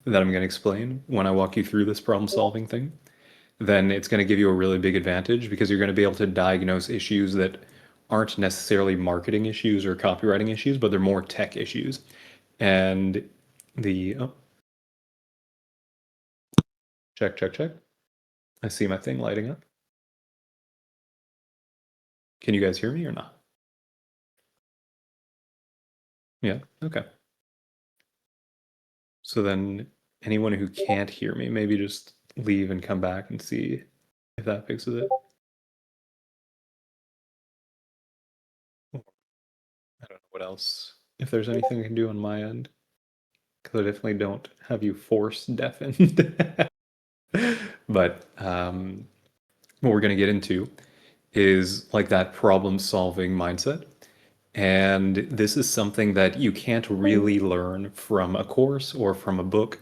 that I'm going to explain when I walk you through this problem solving thing, then it's going to give you a really big advantage because you're going to be able to diagnose issues that aren't necessarily marketing issues or copywriting issues, but they're more tech issues. And oh, check, check, check. I see my thing lighting up. Can you guys hear me or not? Yeah, okay. So then anyone who can't hear me, maybe just leave and come back and see if that fixes it. I don't know what else. If there's anything I can do on my end, because I definitely don't have you force deafened. But what we're going to get into is like that problem solving mindset. And this is something that you can't really learn from a course or from a book.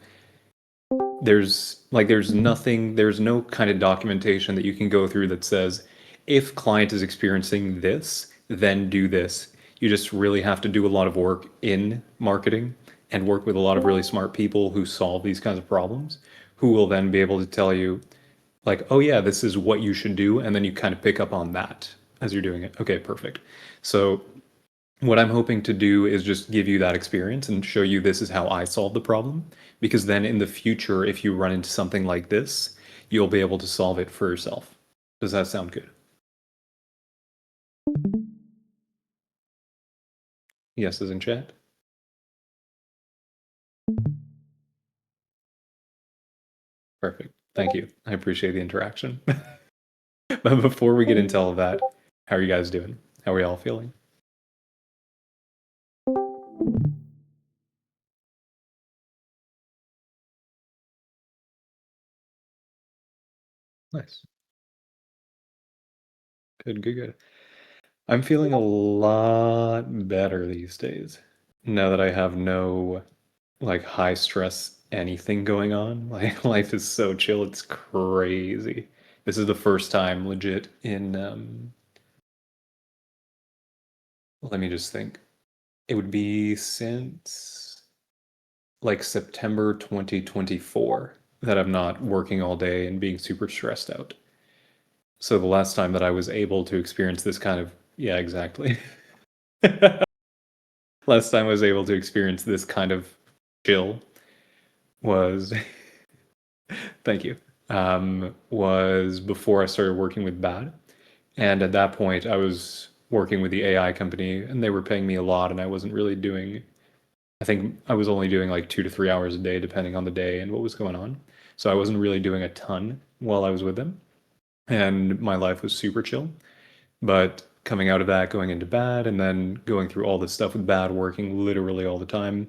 There's nothing, there's no kind of documentation that you can go through that says if client is experiencing this, then do this. You just really have to do a lot of work in marketing and work with a lot of really smart people who solve these kinds of problems, who will then be able to tell you like, oh yeah, this is what you should do, and then you kind of pick up on that as you're doing it. Okay, perfect. So what I'm hoping to do is just give you that experience and show you this is how I solve the problem. Because then in the future, if you run into something like this, you'll be able to solve it for yourself. Does that sound good? Yes, is in chat. Perfect. Thank you. I appreciate the interaction. But before we get into all of that, how are you guys doing? How are y'all feeling? Nice. Good, good, good. I'm feeling a lot better these days now that I have no like high stress anything going on. Like life is so chill, it's crazy. This is the first time legit in let me just think. It would be since like September 2024 that I'm not working all day and being super stressed out. So the last time that I was able to experience this kind of yeah, exactly. Last time I was able to experience this kind of chill was thank you. Was before I started working with Bad. And at that point, I was working with the AI company and they were paying me a lot, and I wasn't really doing, I think I was only doing like 2 to 3 hours a day, depending on the day and what was going on. So I wasn't really doing a ton while I was with them. And my life was super chill. But coming out of that, going into Bad, and then going through all this stuff with Bad, working literally all the time,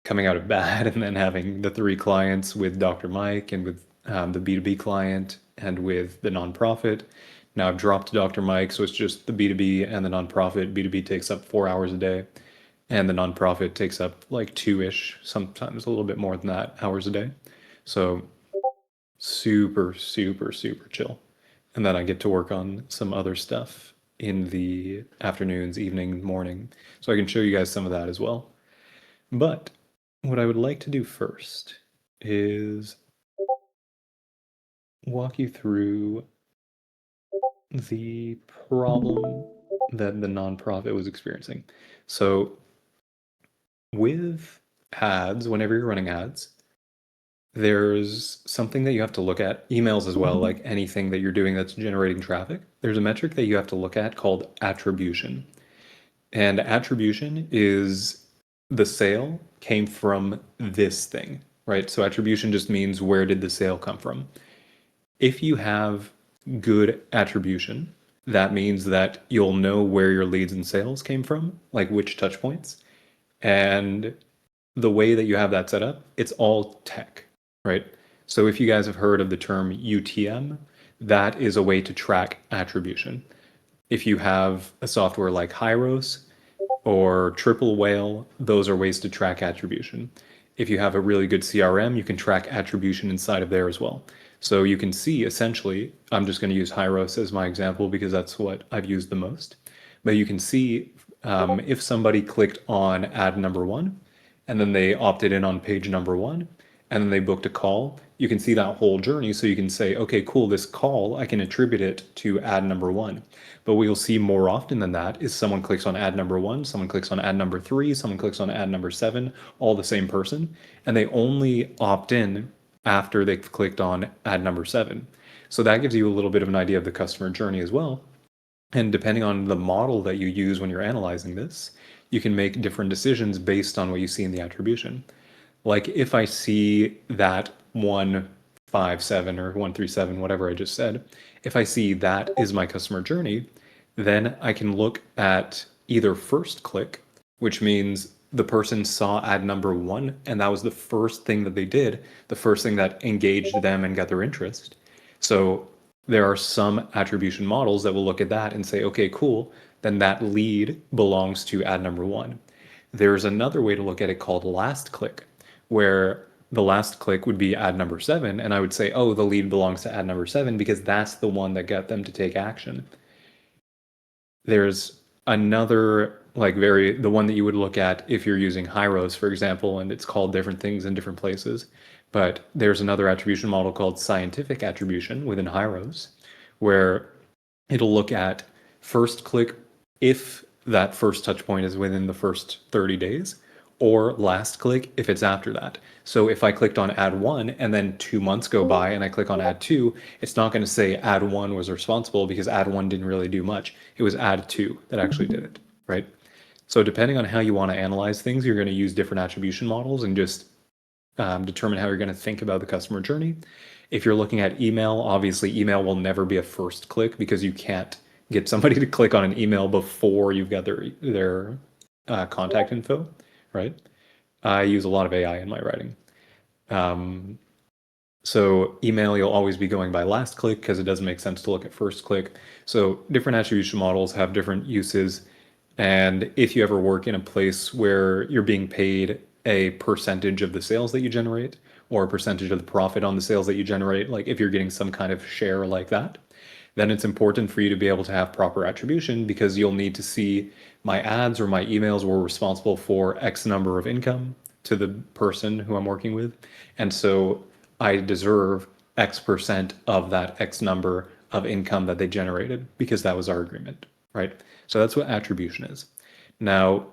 coming out of Bad, and then having the 3 clients with Dr. Mike and with the B2B client and with the nonprofit. Now I've dropped Dr. Mike, so it's just the B2B and the nonprofit. B2B takes up 4 hours a day, and the nonprofit takes up like two-ish, sometimes a little bit more than that, hours a day. So super, super, super chill. And then I get to work on some other stuff in the afternoons, evening, morning. So I can show you guys some of that as well. But what I would like to do first is walk you through the problem that the nonprofit was experiencing. So, with ads, whenever you're running ads, there's something that you have to look at, emails as well, like anything that you're doing that's generating traffic. There's a metric that you have to look at called attribution. And attribution is the sale came from this thing, right? So attribution just means where did the sale come from? If you have good attribution, that means that you'll know where your leads and sales came from, like which touch points. And the way that you have that set up, it's all tech, right? So if you guys have heard of the term UTM, that is a way to track attribution. If you have a software like Hyros or Triple Whale, those are ways to track attribution. If you have a really good CRM, you can track attribution inside of there as well. So you can see essentially, I'm just going to use Hyros as my example because that's what I've used the most. But you can see if somebody clicked on ad number one and then they opted in on page number one, and then they booked a call, you can see that whole journey. So you can say, okay, cool, this call, I can attribute it to ad number one. But what you'll see more often than that is someone clicks on ad number one, someone clicks on ad number three, someone clicks on ad number seven, all the same person, and they only opt in after they've clicked on ad number seven. So that gives you a little bit of an idea of the customer journey as well. And depending on the model that you use when you're analyzing this, you can make different decisions based on what you see in the attribution. Like if I see that 157 or 137, whatever I just said, if I see that is my customer journey, then I can look at either first click, which means the person saw ad number one and that was the first thing that they did, the first thing that engaged them and got their interest. So there are some attribution models that will look at that and say, okay, cool, then that lead belongs to ad number one. There's another way to look at it called last click, where the last click would be ad number seven, and I would say, oh, the lead belongs to ad number seven because that's the one that got them to take action. There's another, like, the one that you would look at if you're using Hyros, for example, and it's called different things in different places. But there's another attribution model called scientific attribution within Hyros, where it'll look at first click if that first touch point is within the first 30 days, or last click if it's after that. So if I clicked on ad one and then 2 months go by and I click on ad two, it's not going to say ad one was responsible because ad one didn't really do much. It was ad two that actually did it, right? So depending on how you want to analyze things, you're going to use different attribution models and just determine how you're going to think about the customer journey. If you're looking at email, obviously email will never be a first click because you can't get somebody to click on an email before you've got their contact info, right? I use a lot of AI in my writing. So email, you'll always be going by last click because it doesn't make sense to look at first click. So different attribution models have different uses. And if you ever work in a place where you're being paid a percentage of the sales that you generate or a percentage of the profit on the sales that you generate, like if you're getting some kind of share like that, then it's important for you to be able to have proper attribution because you'll need to see my ads or my emails were responsible for X number of income to the person who I'm working with. And so I deserve X% of that X number of income that they generated because that was our agreement, right? So that's what attribution is. Now,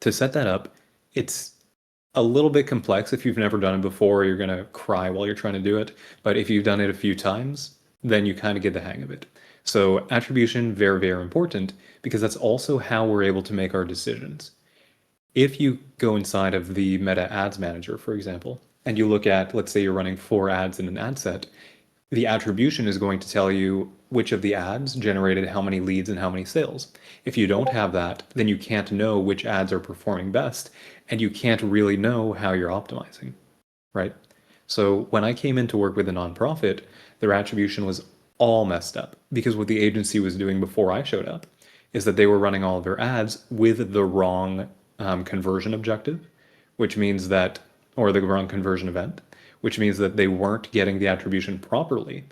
to set that up, it's a little bit complex. If you've never done it before, you're going to cry while you're trying to do it. But if you've done it a few times, then you kind of get the hang of it. So attribution, very, very important because that's also how we're able to make our decisions. If you go inside of the Meta Ads Manager, for example, and you look at, let's say you're running 4 ads in an ad set, the attribution is going to tell you which of the ads generated how many leads and how many sales. If you don't have that, then you can't know which ads are performing best, and you can't really know how you're optimizing, right? So when I came in to work with a nonprofit, their attribution was all messed up because what the agency was doing before I showed up is that they were running all of their ads with the wrong conversion objective, which means that, or the wrong conversion event, which means that they weren't getting the attribution properly.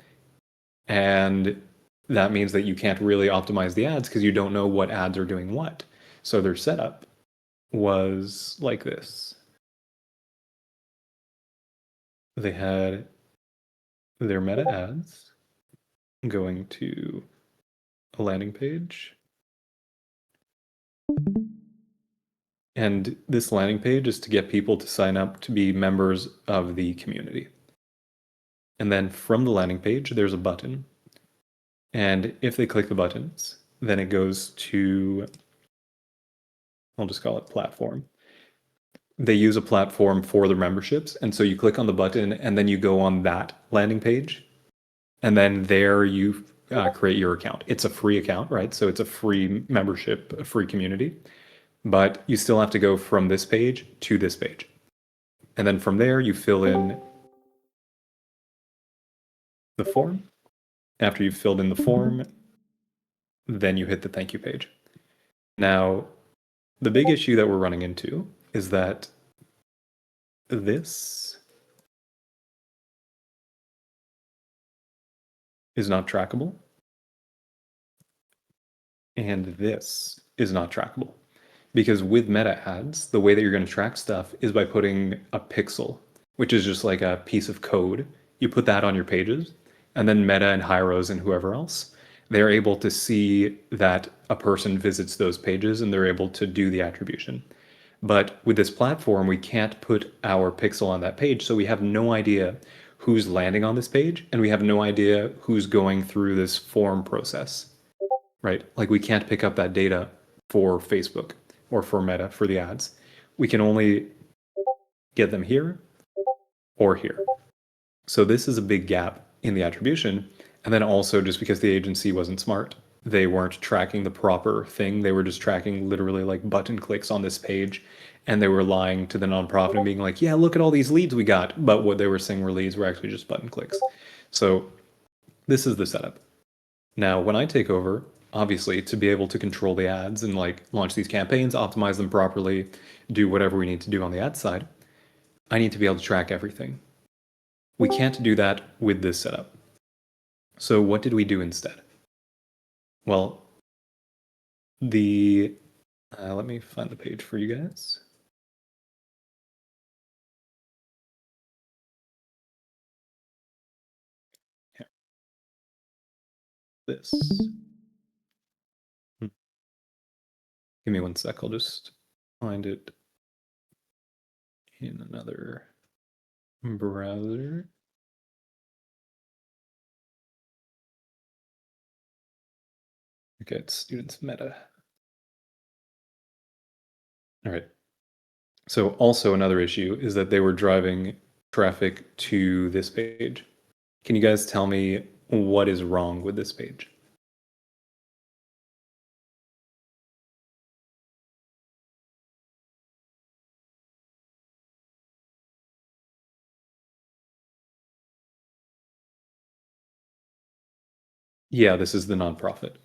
And that means that you can't really optimize the ads because you don't know what ads are doing what. So their setup was like this. They had their meta ads going to a landing page. And this landing page is to get people to sign up to be members of the community. And then from the landing page, there's a button. And if they click the buttons, then it goes to, I'll just call it platform. They use a platform for their memberships. And so you click on the button and then you go on that landing page. And then there you create your account. It's a free account, right? So it's a free membership, a free community. But you still have to go from this page to this page. And then from there, you fill in the form. After you've filled in the form, then you hit the thank you page. Now, the big issue that we're running into is that this is not trackable, and this is not trackable. Because with meta ads, the way that you're going to track stuff is by putting a pixel which is just like a piece of code. You put that on your pages, and then Meta and Hyros and whoever else, they're able to see that a person visits those pages and they're able to do the attribution. But with this platform, we can't put our pixel on that page, so we have no idea who's landing on this page, and we have no idea who's going through this form process, right? Like we can't pick up that data for Facebook or for Meta for the ads. We can only get them here or here. So this is a big gap in the attribution. And then also just because the agency wasn't smart, they weren't tracking the proper thing. They were just tracking literally like button clicks on this page. And they were lying to the nonprofit and being like, yeah, look at all these leads we got. But what they were saying were leads were actually just button clicks. So this is the setup. Now, when I take over, obviously, to be able to control the ads and like launch these campaigns, optimize them properly, do whatever we need to do on the ad side, I need to be able to track everything. We can't do that with this setup. So what did we do instead? Well, let me find the page for you guys. Here. This. Give me one sec. I'll just find it in another browser. Okay, it's Students Meta. All right. So also another issue is that they were driving traffic to this page. Can you guys tell me what is wrong with this page? Yeah, this is the nonprofit.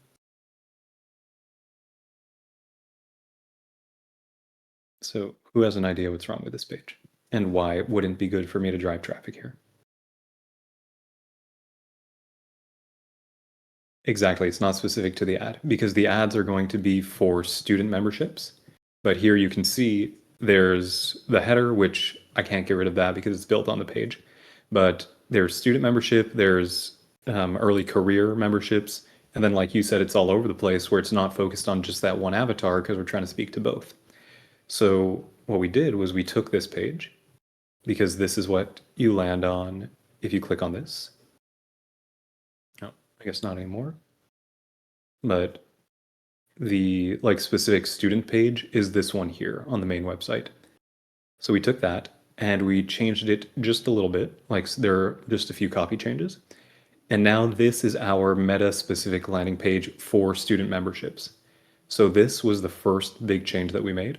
So who has an idea what's wrong with this page and why it wouldn't be good for me to drive traffic here? Exactly. It's not specific to the ad because the ads are going to be for student memberships. But here you can see there's the header, which I can't get rid of that because it's built on the page. But there's student membership, there's early career memberships. And then, like you said, it's all over the place where it's not focused on just that one avatar because we're trying to speak to both. So what we did was we took this page because this is what you land on if you click on this. Oh, I guess not anymore. But the like specific student page is this one here on the main website. So we took that and we changed it just a little bit, like there are just a few copy changes. And now this is our Meta specific landing page for student memberships. So this was the first big change that we made.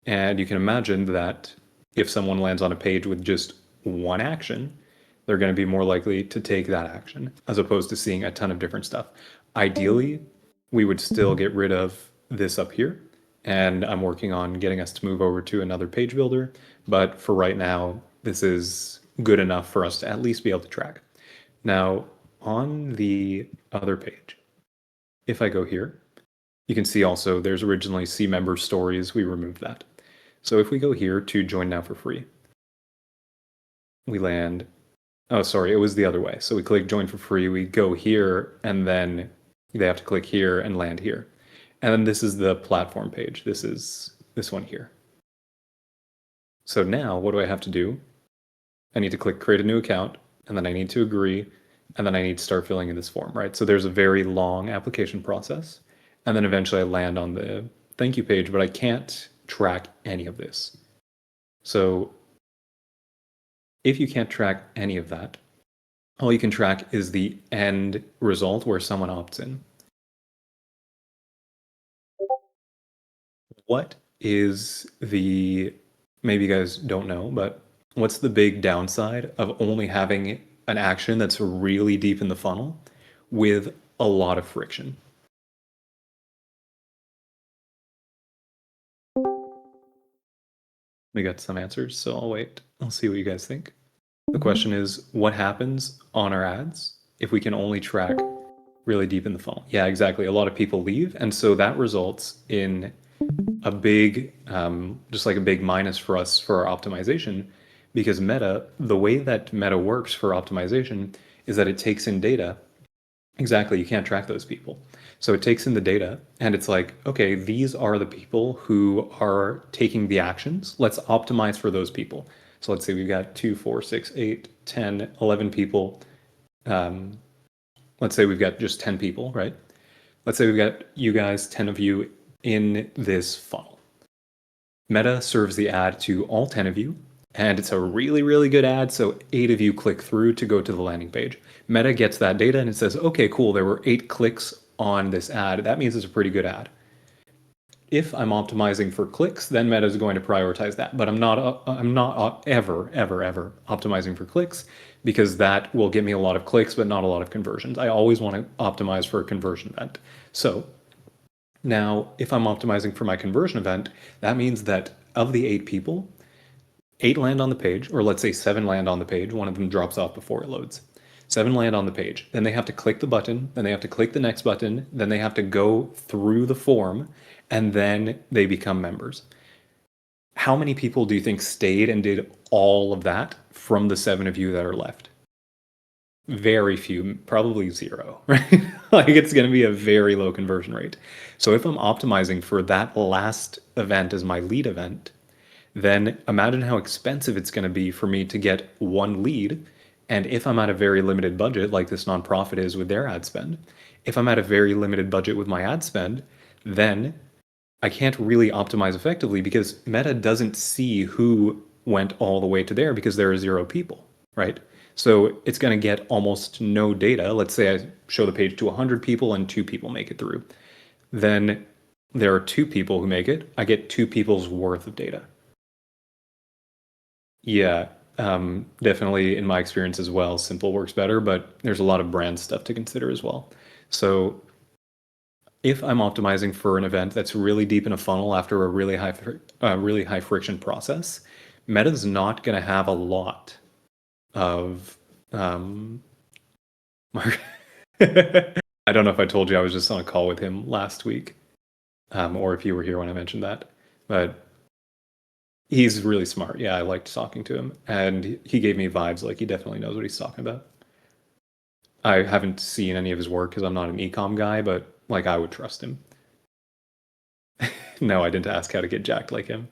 And you can imagine that if someone lands on a page with just one action, they're going to be more likely to take that action as opposed to seeing a ton of different stuff. Ideally, we would still get rid of this up here. And I'm working on getting us to move over to another page builder. But for right now, this is good enough for us to at least be able to track. Now, on the other page, if I go here, you can see also there's originally See Member Stories. We removed that. So if we go here to Join Now for free, we land. Oh, sorry, it was the other way. So we click Join for free. We go here, and then they have to click here and land here. And then this is the platform page. This is this one here. So now what do I have to do? I need to click Create a New Account, and then I need to agree, and then I need to start filling in this form, right? So there's a very long application process. And then eventually I land on the thank you page, but I can't track any of this. So if you can't track any of that, all you can track is the end result where someone opts in. What is the, maybe you guys don't know, but what's the big downside of only having an action that's really deep in the funnel with a lot of friction? We got some answers, so I'll wait. I'll see what you guys think. The question is, what happens on our ads if we can only track really deep in the funnel? Yeah, exactly. A lot of people leave, and so that results in a big, just like a big minus for us for our optimization, because the way that Meta works for optimization is that it takes in data. Exactly, you can't track those people. So it takes in the data and it's like, okay, these are the people who are taking the actions. Let's optimize for those people. So let's say we've got 2, 4, 6, 8, 10, 11 people. Um, let's say we've got just 10 people, right? Let's say we've got you guys, 10 of you in this funnel. Meta serves the ad to all 10 of you, and it's a really, really good ad, so 8 of you click through to go to the landing page. Meta gets that data and it says, okay, cool, there were 8 clicks on this ad. That means it's a pretty good ad. If I'm optimizing for clicks, then Meta is going to prioritize that. But I'm not ever optimizing for clicks, because that will get me a lot of clicks, but not a lot of conversions. I always want to optimize for a conversion event. So now, if I'm optimizing for my conversion event, that means that of the 8 people, 8 land on the page, or let's say 7 land on the page. One of them drops off before it loads. 7 land on the page. Then they have to click the button, then they have to click the next button, then they have to go through the form, and then they become members. How many people do you think stayed and did all of that from the 7 of you that are left? Very few, probably 0, right? Like, it's going to be a very low conversion rate. So if I'm optimizing for that last event as my lead event, then imagine how expensive it's going to be for me to get one lead. And if I'm at a very limited budget, like this nonprofit is with their ad spend, if I'm at a very limited budget with my ad spend, then I can't really optimize effectively, because Meta doesn't see who went all the way to there because there are 0 people, right? So it's going to get almost no data. Let's say I show the page to 100 people and 2 people make it through. Then there are 2 people who make it. I get 2 people's worth of data. Yeah, definitely in my experience as well, simple works better, but there's a lot of brand stuff to consider as well. So if I'm optimizing for an event that's really deep in a funnel after a really high friction process, Meta's not going to have a lot of Mark. I don't know if I told you I was just on a call with him last week, or if you were here when I mentioned that, but he's really smart. Yeah, I liked talking to him, and he gave me vibes like he definitely knows what he's talking about. I haven't seen any of his work because I'm not an ecom guy, but like, I would trust him. No, I didn't ask how to get jacked like him.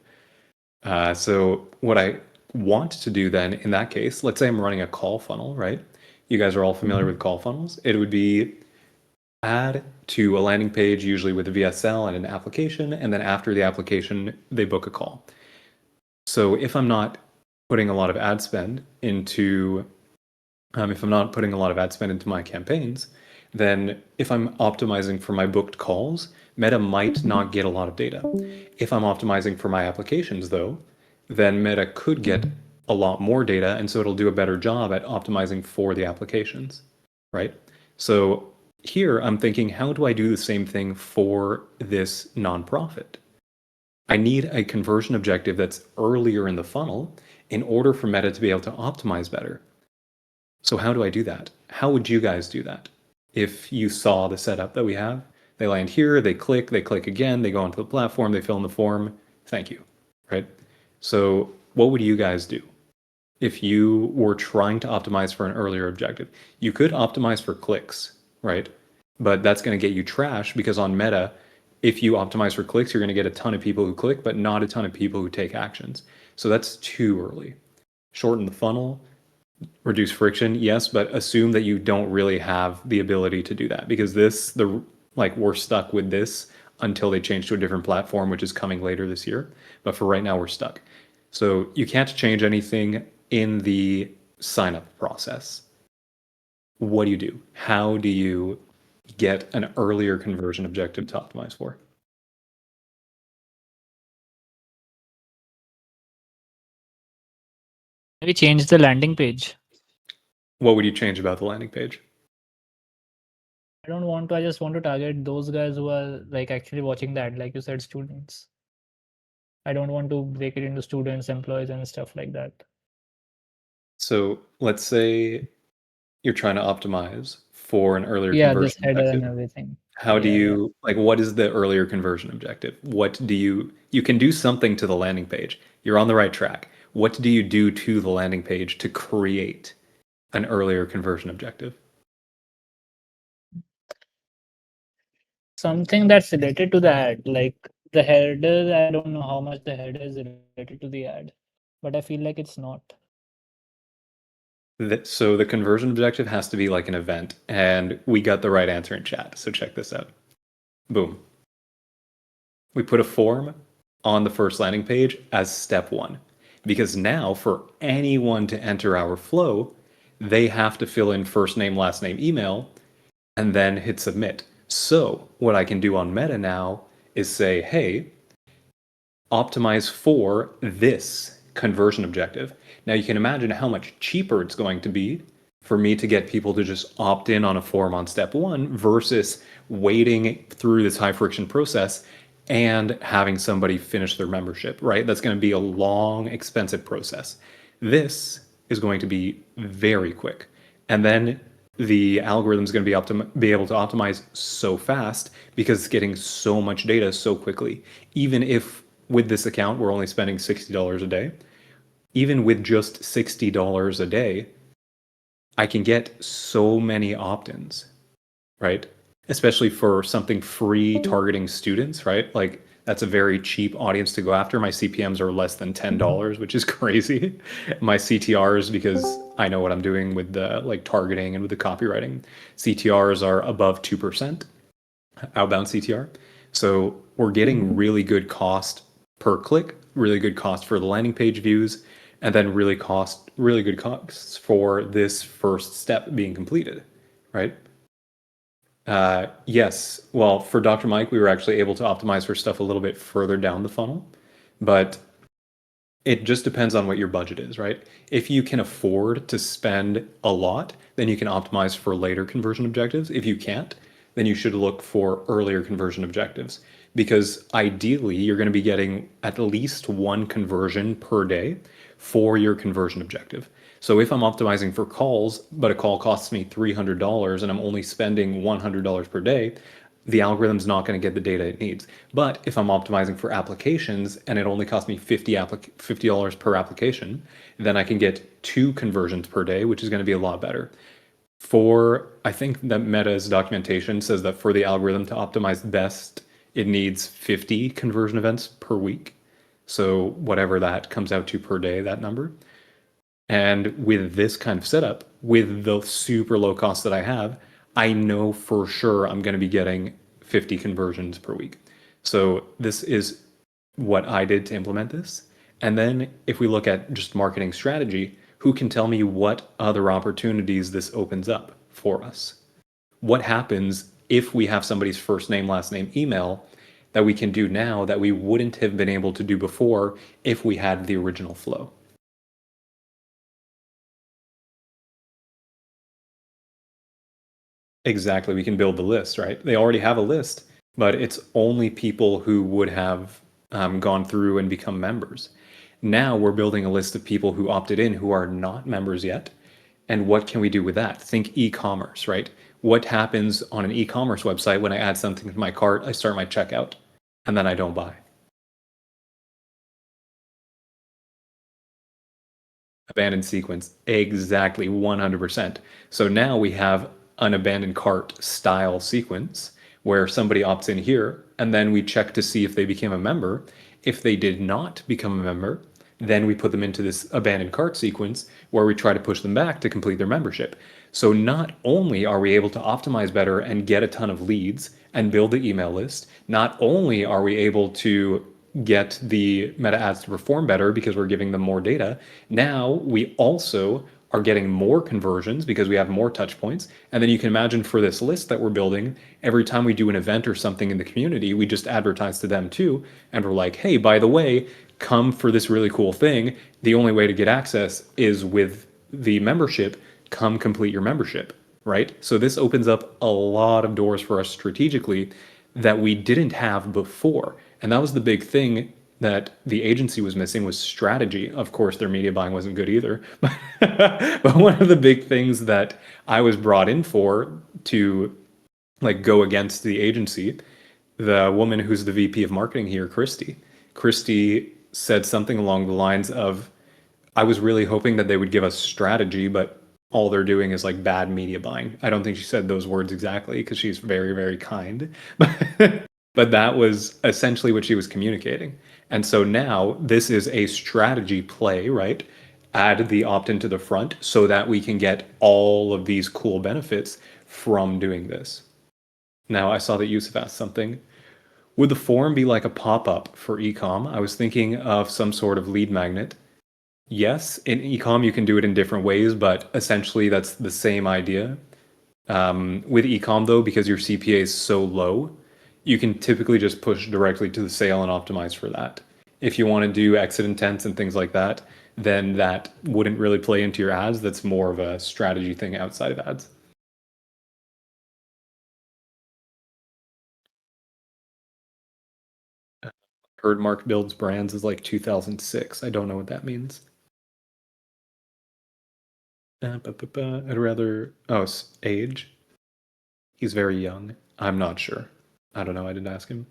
So what I want to do then in that case, let's say I'm running a call funnel, right? You guys are all familiar with call funnels. It would be add to a landing page, usually with a VSL and an application, and then after the application, they book a call. So if I'm not putting a lot of ad spend into my campaigns, then if I'm optimizing for my booked calls, Meta might not get a lot of data. If I'm optimizing for my applications, though, then Meta could get a lot more data, and so it'll do a better job at optimizing for the applications, right? So here I'm thinking, how do I do the same thing for this nonprofit? I need a conversion objective that's earlier in the funnel in order for Meta to be able to optimize better. So how do I do that? How would you guys do that? If you saw the setup that we have, they land here, they click again, they go onto the platform, they fill in the form. Thank you, right? So what would you guys do if you were trying to optimize for an earlier objective? You could optimize for clicks, right? But that's going to get you trash, because on Meta, if you optimize for clicks, you're going to get a ton of people who click, but not a ton of people who take actions. So that's too early. Shorten the funnel, reduce friction, yes, but assume that you don't really have the ability to do that, because we're stuck with this until they change to a different platform, which is coming later this year. But for right now, we're stuck. So you can't change anything in the sign up process. What do you do? How do you get an earlier conversion objective to optimize for? Maybe change the landing page. What would you change about the landing page? I don't want to. I just want to target those guys who are like actually watching that, like you said, students. I don't want to break it into students, employees, and stuff like that. So let's say you're trying to optimize for an earlier Yeah, this conversion header and objective. everything. How do Yeah, yeah. you, like, what is the earlier conversion objective? What do you can do something to the landing page. You're on the right track. what do you do to the landing page to create an earlier conversion objective? Something that's related to the ad, like the header. I don't know how much the header is related to the ad, but I feel like it's not. So the conversion objective has to be like an event, and we got the right answer in chat. So check this out. Boom. We put a form on the first landing page as step one, because now for anyone to enter our flow, they have to fill in first name, last name, email, and then hit submit. So what I can do on Meta now is say, hey, optimize for this conversion objective. Now you can imagine how much cheaper it's going to be for me to get people to just opt in on a form on step one versus waiting through this high friction process and having somebody finish their membership, right? That's going to be a long, expensive process. This is going to be very quick. And then the algorithm is going to be able to optimize so fast because it's getting so much data so quickly. Even if with this account we're only spending $60 a day, even with just $60 a day, I can get so many opt-ins, right? Especially for something free targeting students, right? Like that's a very cheap audience to go after. My CPMs are less than $10, which is crazy. My CTRs, because I know what I'm doing with the like targeting and with the copywriting, CTRs are above 2%, outbound CTR. So we're getting really good cost per click, really good cost for the landing page views, and then really good costs for this first step being completed, right? Yes. Well, for Dr. Mike, we were actually able to optimize for stuff a little bit further down the funnel, but it just depends on what your budget is, right? If you can afford to spend a lot, then you can optimize for later conversion objectives. If you can't, then you should look for earlier conversion objectives because ideally you're going to be getting at least one conversion per day for your conversion objective. So if I'm optimizing for calls, but a call costs me $300 and I'm only spending $100 per day, the algorithm's not going to get the data it needs. But if I'm optimizing for applications and it only costs me $50 per application, then I can get 2 conversions per day, which is going to be a lot better. I think that Meta's documentation says that for the algorithm to optimize best, it needs 50 conversion events per week. So whatever that comes out to per day, that number. And with this kind of setup, with the super low cost that I have, I know for sure I'm going to be getting 50 conversions per week. So this is what I did to implement this. And then if we look at just marketing strategy, who can tell me what other opportunities this opens up for us? What happens if we have somebody's first name, last name, email that we can do now that we wouldn't have been able to do before if we had the original flow? Exactly. We can build the list, right? They already have a list, but it's only people who would have gone through and become members. Now we're building a list of people who opted in who are not members yet. And what can we do with that? Think e-commerce, right? What happens on an e-commerce website when I add something to my cart, I start my checkout, and then I don't buy? Abandoned sequence, exactly 100%. So now we have an abandoned cart style sequence where somebody opts in here and then we check to see if they became a member. If they did not become a member, then we put them into this abandoned cart sequence where we try to push them back to complete their membership. So not only are we able to optimize better and get a ton of leads and build the email list, not only are we able to get the meta ads to perform better because we're giving them more data, now we also are getting more conversions because we have more touch points. And then you can imagine for this list that we're building, every time we do an event or something in the community, we just advertise to them too. And we're like, hey, by the way, come for this really cool thing. The only way to get access is with the membership. Come complete your membership, right? So this opens up a lot of doors for us strategically that we didn't have before. And that was the big thing that the agency was missing was strategy. Of course, their media buying wasn't good either. But one of the big things that I was brought in for to like go against the agency, the woman who's the VP of marketing here, Christy said something along the lines of, I was really hoping that they would give us strategy, but all they're doing is like bad media buying. I don't think she said those words exactly because she's very, very kind. But that was essentially what she was communicating. And so now this is a strategy play, right? Add the opt in to the front so that we can get all of these cool benefits from doing this. Now, I saw that Yusuf asked something. Would the forum be like a pop up for ecom? I was thinking of some sort of lead magnet. Yes, in ecom you can do it in different ways, but essentially that's the same idea. With ecom though, because your CPA is so low, you can typically just push directly to the sale and optimize for that. If you want to do exit intents and things like that, then that wouldn't really play into your ads. That's more of a strategy thing outside of ads. Heard Mark builds brands is like 2006. I don't know what that means. I'd rather. Oh, age. He's very young. I'm not sure. I don't know. I didn't ask him.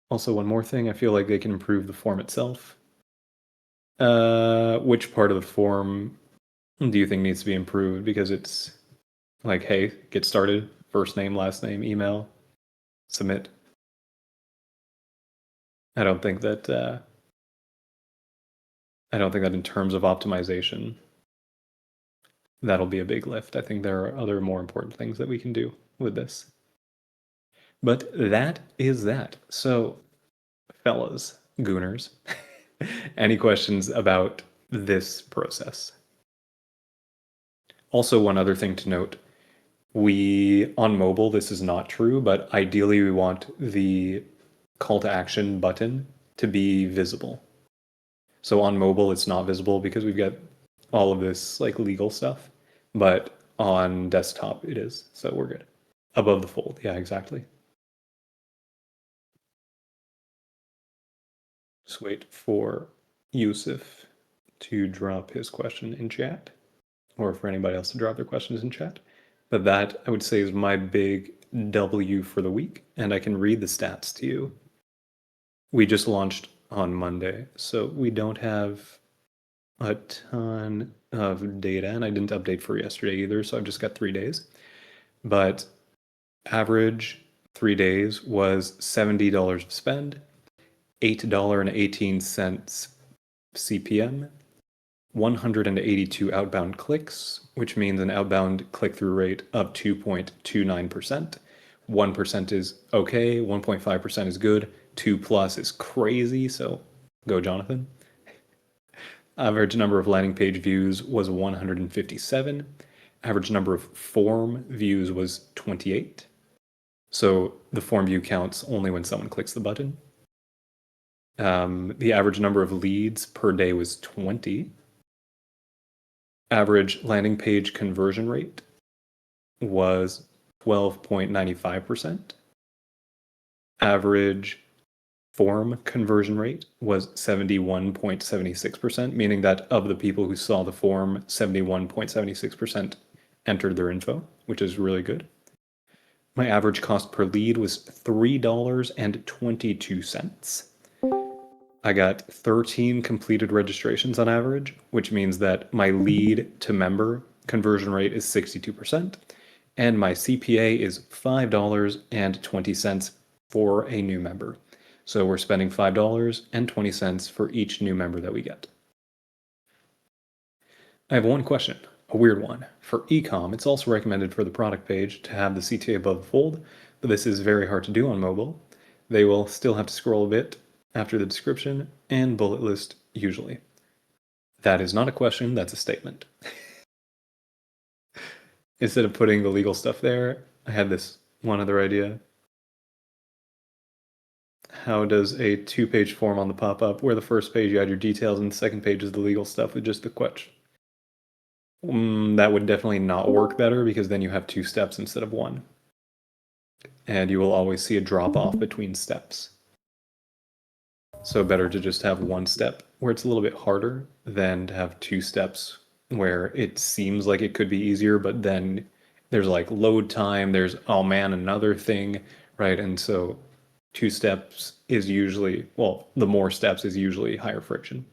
Also, one more thing. I feel like they can improve the form itself. Which part of the form do you think needs to be improved? Because it's like, hey, get started. First name, last name, email, submit. I don't think that. I don't think that in terms of optimization, that'll be a big lift. I think there are other more important things that we can do with this. But that is that. So, fellas, gooners, any questions about this process? Also, one other thing to note, on mobile, this is not true, but ideally we want the call to action button to be visible. So on mobile, it's not visible because we've got all of this like legal stuff, but on desktop it is. So we're good. Above the fold. Yeah, exactly. Just wait for Yusuf to drop his question in chat, or for anybody else to drop their questions in chat. But that, I would say, is my big W for the week, and I can read the stats to you. We just launched on Monday, so we don't have a ton of data, and I didn't update for yesterday either, so I've just got 3 days. But average 3 days was $70 of spend, $8.18 CPM, 182 outbound clicks, which means an outbound click-through rate of 2.29%. 1% is okay, 1.5% is good, 2 plus is crazy, so go Jonathan. Average number of landing page views was 157. Average number of form views was 28. So the form view counts only when someone clicks the button. The average number of leads per day was 20. Average landing page conversion rate was 12.95%. Average form conversion rate was 71.76%, meaning that of the people who saw the form, 71.76% entered their info, which is really good. My average cost per lead was $3.22. I got 13 completed registrations on average, which means that my lead to member conversion rate is 62%, and my CPA is $5.20 for a new member. So we're spending $5.20 for each new member that we get. I have one question, a weird one. For ecom, it's also recommended for the product page to have the CTA above the fold, but this is very hard to do on mobile. They will still have to scroll a bit after the description and bullet list usually. That is not a question, that's a statement. Instead of putting the legal stuff there, I had this one other idea. How does a 2-page form on the pop-up, where the first page you add your details and the second page is the legal stuff with just the question? That would definitely not work better because then you have 2 steps instead of 1. And you will always see a drop off between steps. So better to just have 1 step where it's a little bit harder than to have 2 steps where it seems like it could be easier, but then there's like load time, there's, oh man, another thing, right? And so 2 steps is usually, well, the more steps is usually higher friction.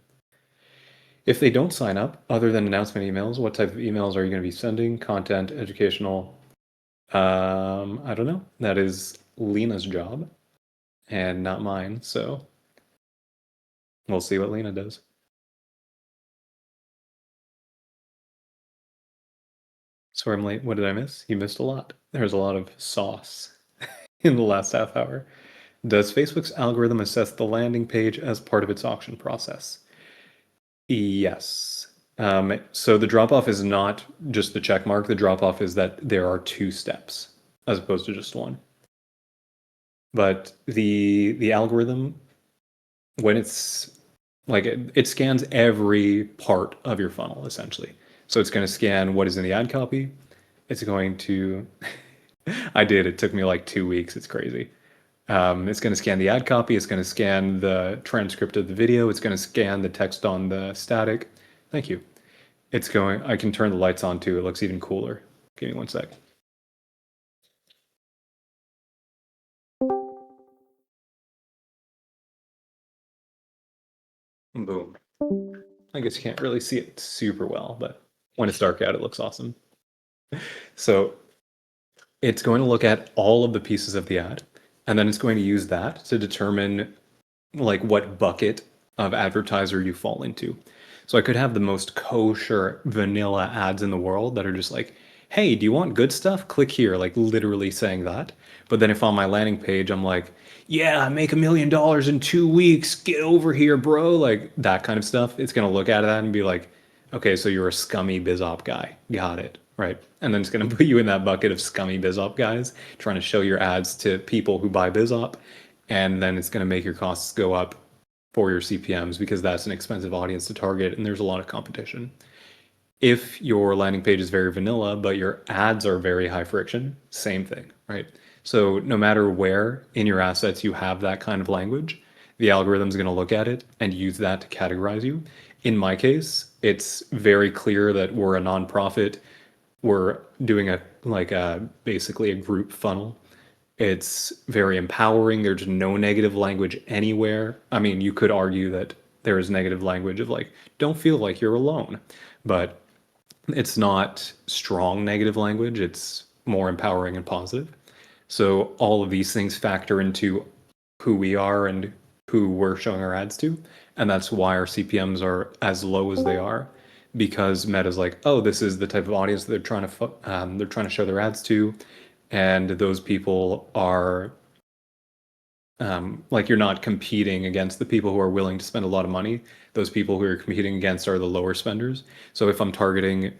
If they don't sign up, other than announcement emails, what type of emails are you going to be sending? Content, educational? I don't know. That is Lena's job and not mine. So we'll see what Lena does. Sorry I'm late. What did I miss? You missed a lot. There's a lot of sauce in the last half hour. Does Facebook's algorithm assess the landing page as part of its auction process? Yes. So the drop off is not just the check mark. The drop off is that there are 2 steps as opposed to just one. But the algorithm, when it's like it scans every part of your funnel essentially. So it's going to scan what is in the ad copy. It's going to I did. It took me like 2 weeks. It's crazy. It's going to scan the ad copy. It's going to scan the transcript of the video. It's going to scan the text on the static. Thank you. It's going. I can turn the lights on too. It looks even cooler. Give me one sec. Boom. I guess you can't really see it super well, but when it's dark out, it looks awesome. So it's going to look at all of the pieces of the ad, and then it's going to use that to determine like what bucket of advertiser you fall into. So I could have the most kosher vanilla ads in the world that are just like, hey, do you want good stuff? Click here, like literally saying that. But then if on my landing page I'm like, yeah, I make $1 million in 2 weeks, get over here, bro, like that kind of stuff, it's gonna look at that and be like, okay, so you're a scummy BizOp guy. Got it, right? And then it's gonna put you in that bucket of scummy BizOp guys trying to show your ads to people who buy BizOp, and then it's gonna make your costs go up for your CPMs because that's an expensive audience to target and there's a lot of competition. If your landing page is very vanilla, but your ads are very high friction, same thing, right? So no matter where in your assets you have that kind of language, the algorithm's going to look at it and use that to categorize you. In my case, it's very clear that we're a nonprofit. We're doing basically a group funnel. It's very empowering. There's no negative language anywhere. I mean, you could argue that there is negative language of like, don't feel like you're alone, but it's not strong negative language. It's more empowering and positive. So all of these things factor into who we are and who we're showing our ads to. And that's why our CPMs are as low as they are, because Meta's like, oh, this is the type of audience that they're trying to show their ads to, and those people are like, you're not competing against the people who are willing to spend a lot of money. Those people who you're competing against are the lower spenders. So if I'm targeting,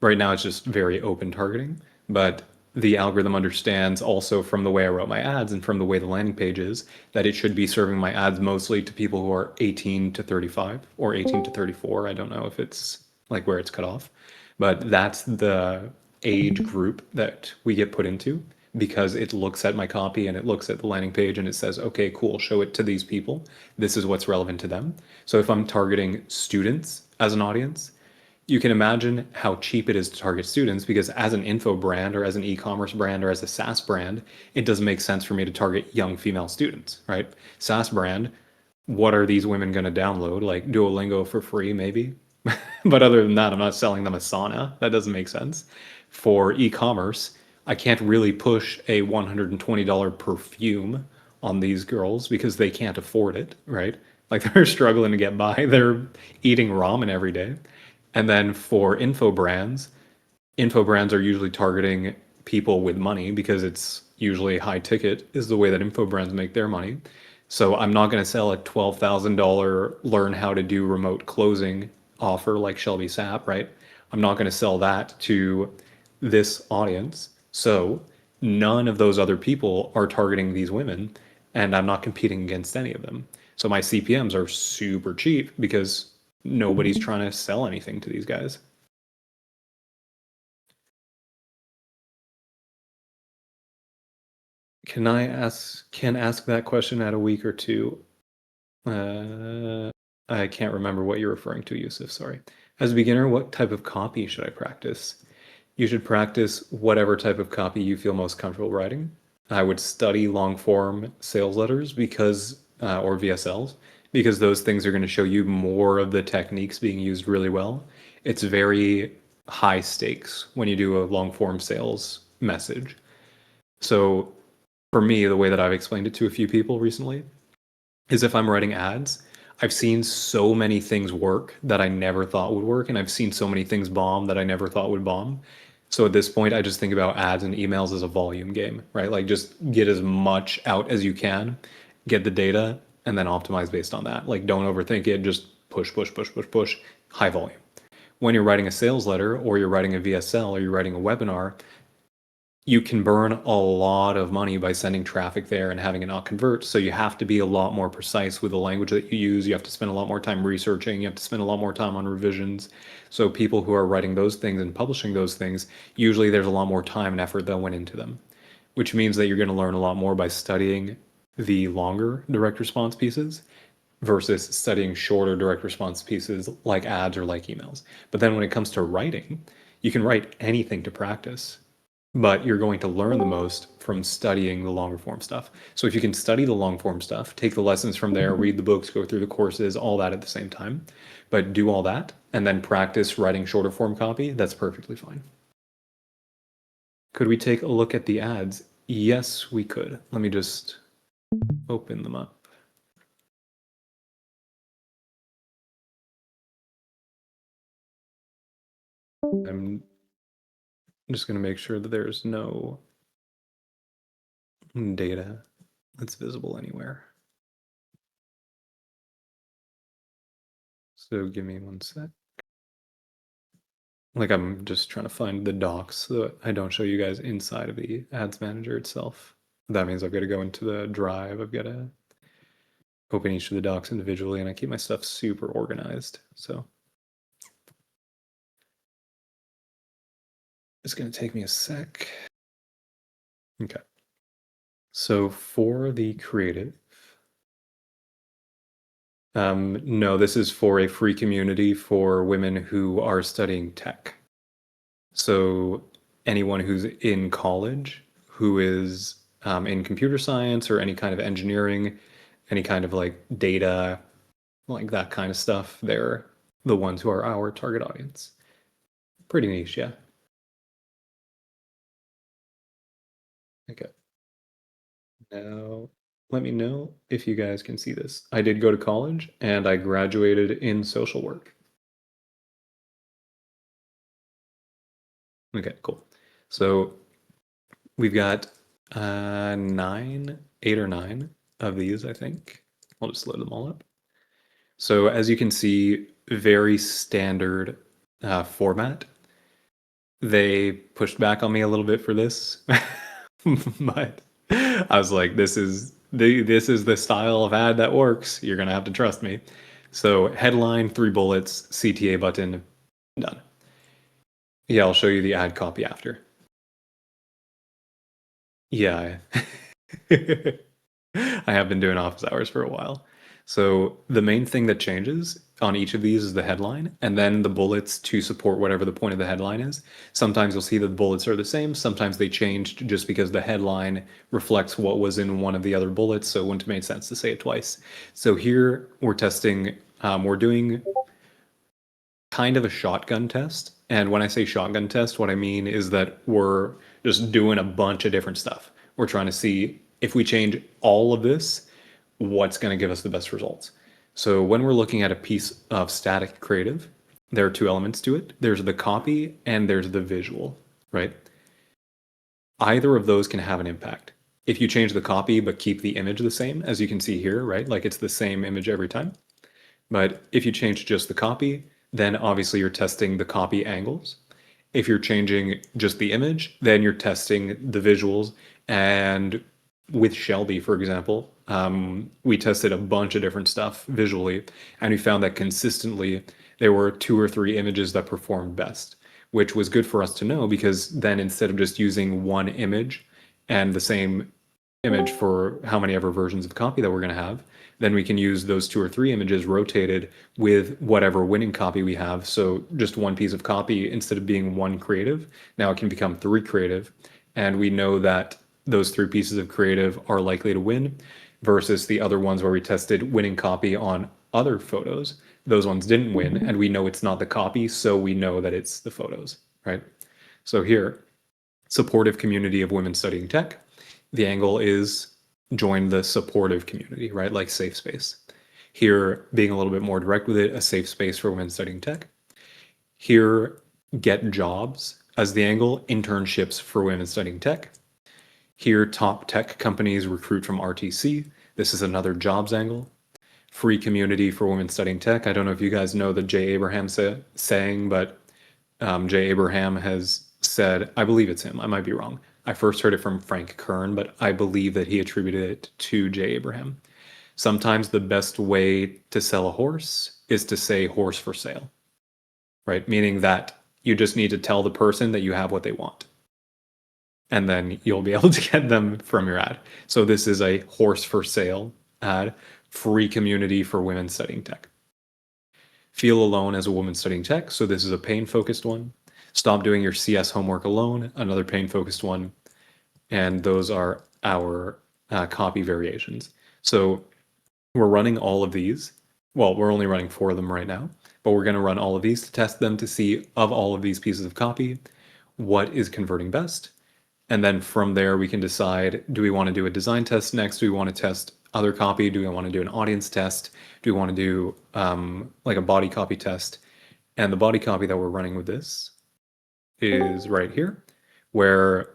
right now it's just very open targeting, but the algorithm understands also from the way I wrote my ads and from the way the landing page is that it should be serving my ads mostly to people who are 18 to 35 or 18 to 34. I don't know if it's like where it's cut off, but that's the age group that we get put into because it looks at my copy and it looks at the landing page and it says, okay, cool, show it to these people. This is what's relevant to them. So if I'm targeting students as an audience, you can imagine how cheap it is to target students because as an info brand or as an e-commerce brand or as a SaaS brand, it doesn't make sense for me to target young female students, right? SaaS brand, what are these women going to download? Like Duolingo for free, maybe? But other than that, I'm not selling them Asana. That doesn't make sense. For e-commerce, I can't really push a $120 perfume on these girls because they can't afford it, right? Like they're struggling to get by. They're eating ramen every day. And then for info brands are usually targeting people with money because it's usually high ticket is the way that info brands make their money. So I'm not going to sell a $12,000 learn how to do remote closing offer like Shelby Sapp, right? I'm not going to sell that to this audience. So none of those other people are targeting these women, and I'm not competing against any of them. So my CPMs are super cheap because nobody's trying to sell anything to these guys. Can ask that question at a week or two? I can't remember what you're referring to, Yusuf. Sorry. As a beginner, what type of copy should I practice? You should practice whatever type of copy you feel most comfortable writing. I would study long form sales letters because, or VSLs, because those things are going to show you more of the techniques being used really well. It's very high stakes when you do a long form sales message. So for me, the way that I've explained it to a few people recently is if I'm writing ads, I've seen so many things work that I never thought would work, and I've seen so many things bomb that I never thought would bomb. So at this point, I just think about ads and emails as a volume game, right? Like just get as much out as you can, get the data, and then optimize based on that. Like don't overthink it, just push, push, push, push, push, high volume. When you're writing a sales letter or you're writing a VSL or you're writing a webinar, you can burn a lot of money by sending traffic there and having it not convert. So you have to be a lot more precise with the language that you use. You have to spend a lot more time researching. You have to spend a lot more time on revisions. So people who are writing those things and publishing those things, usually there's a lot more time and effort that went into them, which means that you're going to learn a lot more by studying the longer direct response pieces versus studying shorter direct response pieces like ads or like emails. But then when it comes to writing, you can write anything to practice, but you're going to learn the most from studying the longer form stuff. So if you can study the long form stuff, take the lessons from there, read the books, go through the courses, all that at the same time, but do all that and then practice writing shorter form copy, that's perfectly fine. Could we take a look at the ads? Yes, we could. Let me just open them up. I'm just going to make sure that there's no data that's visible anywhere. So give me one sec. Like I'm just trying to find the docs so that I don't show you guys inside of the ads manager itself. That means I've got to go into the drive. I've got to open each of the docs individually, and I keep my stuff super organized. So it's going to take me a sec. Okay. So for the creative, no, this is for a free community for women who are studying tech. So anyone who's in college who is in computer science or any kind of engineering, any kind of like data, like that kind of stuff, they're the ones who are our target audience. Pretty niche, yeah. Okay. Now, let me know if you guys can see this. I did go to college and I graduated in social work. Okay, cool. So we've got 8 or 9 of these, I think. I'll just load them all up. So as you can see, very standard format. They pushed back on me a little bit for this, but I was like, this is the style of ad that works. You're gonna have to trust me. So headline, 3 bullets, CTA button, done. Yeah, I'll show you the ad copy after. Yeah, I have been doing office hours for a while. So the main thing that changes on each of these is the headline and then the bullets to support whatever the point of the headline is. Sometimes you'll see that the bullets are the same. Sometimes they changed just because the headline reflects what was in one of the other bullets. So it wouldn't have made sense to say it twice. So here we're testing, we're doing kind of a shotgun test. And when I say shotgun test, what I mean is that we're just doing a bunch of different stuff. We're trying to see if we change all of this, what's going to give us the best results. So when we're looking at a piece of static creative, there are 2 elements to it. There's the copy and there's the visual, right? Either of those can have an impact. If you change the copy but keep the image the same, as you can see here, right? Like it's the same image every time. But if you change just the copy, then obviously you're testing the copy angles. If you're changing just the image, then you're testing the visuals. And with Shelby, for example, we tested a bunch of different stuff visually, and we found that consistently there were 2 or 3 images that performed best, which was good for us to know because then instead of just using one image and the same image for how many ever versions of copy that we're going to have, then we can use those 2 or 3 images rotated with whatever winning copy we have. So just one piece of copy, instead of being 1 creative, now it can become 3 creative. And we know that those 3 pieces of creative are likely to win, versus the other ones where we tested winning copy on other photos. Those ones didn't win, and we know it's not the copy, so we know that it's the photos, right? So here, supportive community of women studying tech. The angle is join the supportive community, right? Like safe space. Here, being a little bit more direct with it, a safe space for women studying tech. Here, get jobs as the angle, internships for women studying tech. Here, top tech companies recruit from RTC. This is another jobs angle. Free community for women studying tech. I don't know if you guys know the Jay Abraham saying, but Jay Abraham has said, I believe it's him, I might be wrong. I first heard it from Frank Kern, but I believe that he attributed it to Jay Abraham. Sometimes the best way to sell a horse is to say horse for sale, right? Meaning that you just need to tell the person that you have what they want. And then you'll be able to get them from your ad. So this is a horse for sale ad, free community for women studying tech. Feel alone as a woman studying tech. So this is a pain-focused one. Stop doing your CS homework alone, another pain-focused one. And those are our copy variations. So we're running all of these. Well, we're only running 4 of them right now, but we're going to run all of these to test them to see, of all of these pieces of copy, what is converting best. And then from there, we can decide, do we want to do a design test next? Do we want to test other copy? Do we want to do an audience test? Do we want to do like a body copy test? And the body copy that we're running with this is right here, where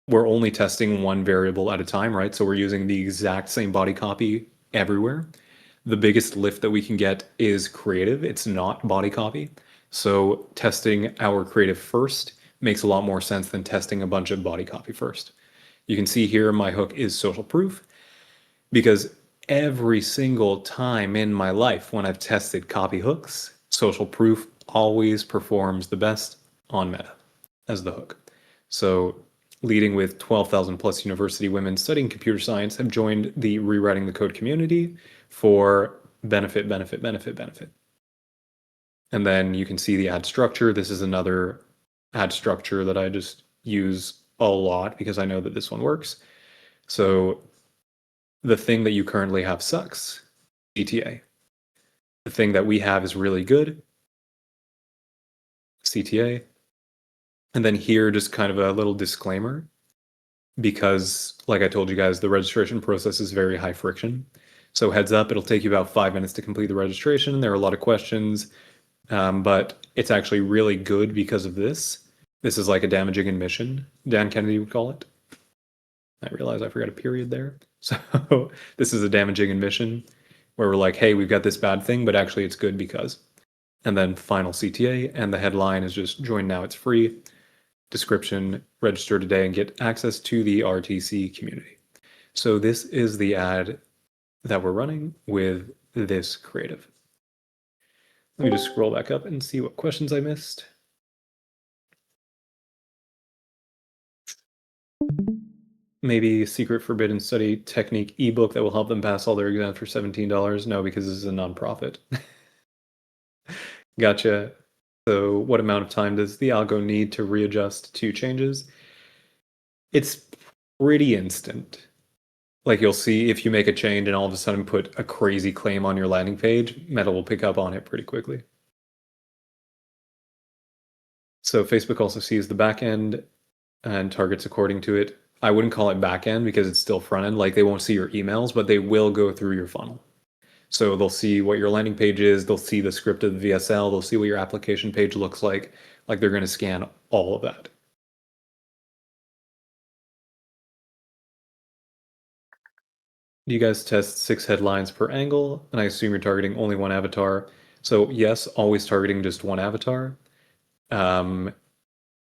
we're only testing one variable at a time, right? So we're using the exact same body copy everywhere. The biggest lift that we can get is creative. It's not body copy. So testing our creative first makes a lot more sense than testing a bunch of body copy first. You can see here my hook is social proof, because every single time in my life when I've tested copy hooks, social proof always performs the best on Meta as the hook. So leading with 12,000 plus university women studying computer science have joined the Rewriting the Code community for benefit, benefit, benefit, benefit. And then you can see the ad structure. This is another ad structure that I just use a lot because I know that this one works. So the thing that you currently have sucks, CTA. The thing that we have is really good, CTA. And then here, just kind of a little disclaimer, because like I told you guys, the registration process is very high friction. So heads up, it'll take you about 5 minutes to complete the registration. There are a lot of questions, but it's actually really good because of this. This is like a damaging admission, Dan Kennedy would call it. I realize I forgot a period there. So this is a damaging admission where we're like, hey, we've got this bad thing, but actually it's good because. And then final CTA, and the headline is just join now, it's free. Description, register today and get access to the RTC community. So this is the ad that we're running with this creative. Let me just scroll back up and see what questions I missed. Maybe Secret Forbidden Study Technique ebook that will help them pass all their exams for $17. No, because this is a nonprofit. Gotcha. So what amount of time does the algo need to readjust to changes? It's pretty instant. Like you'll see if you make a change and all of a sudden put a crazy claim on your landing page, Meta will pick up on it pretty quickly. So Facebook also sees the back end and targets according to it. I wouldn't call it back end because it's still front end. Like they won't see your emails, but they will go through your funnel. So they'll see what your landing page is. They'll see the script of the VSL. They'll see what your application page looks like. Like they're going to scan all of that. Do you guys test 6 headlines per angle? And I assume you're targeting only one avatar. So yes, always targeting just one avatar.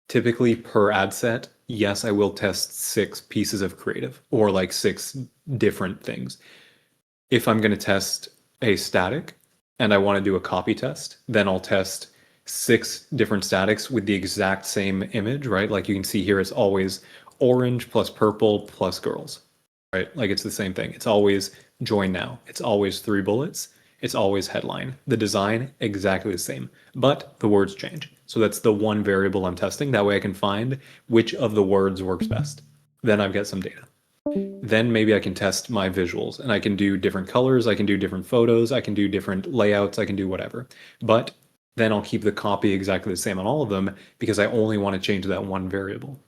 Typically per ad set, yes, I will test 6 pieces of creative or like 6 different things. If I'm going to test a static and I want to do a copy test, then I'll test 6 different statics with the exact same image, right? Like you can see here, it's always orange plus purple plus girls, right? Like it's the same thing. It's always join now. It's always 3 bullets. It's always headline. The design, exactly the same, but the words change. So that's the one variable I'm testing. That way I can find which of the words works best. Then I've got some data. then maybe I can test my visuals and I can do different colors, I can do different photos, I can do different layouts, I can do whatever. But then I'll keep the copy exactly the same on all of them because I only want to change that one variable.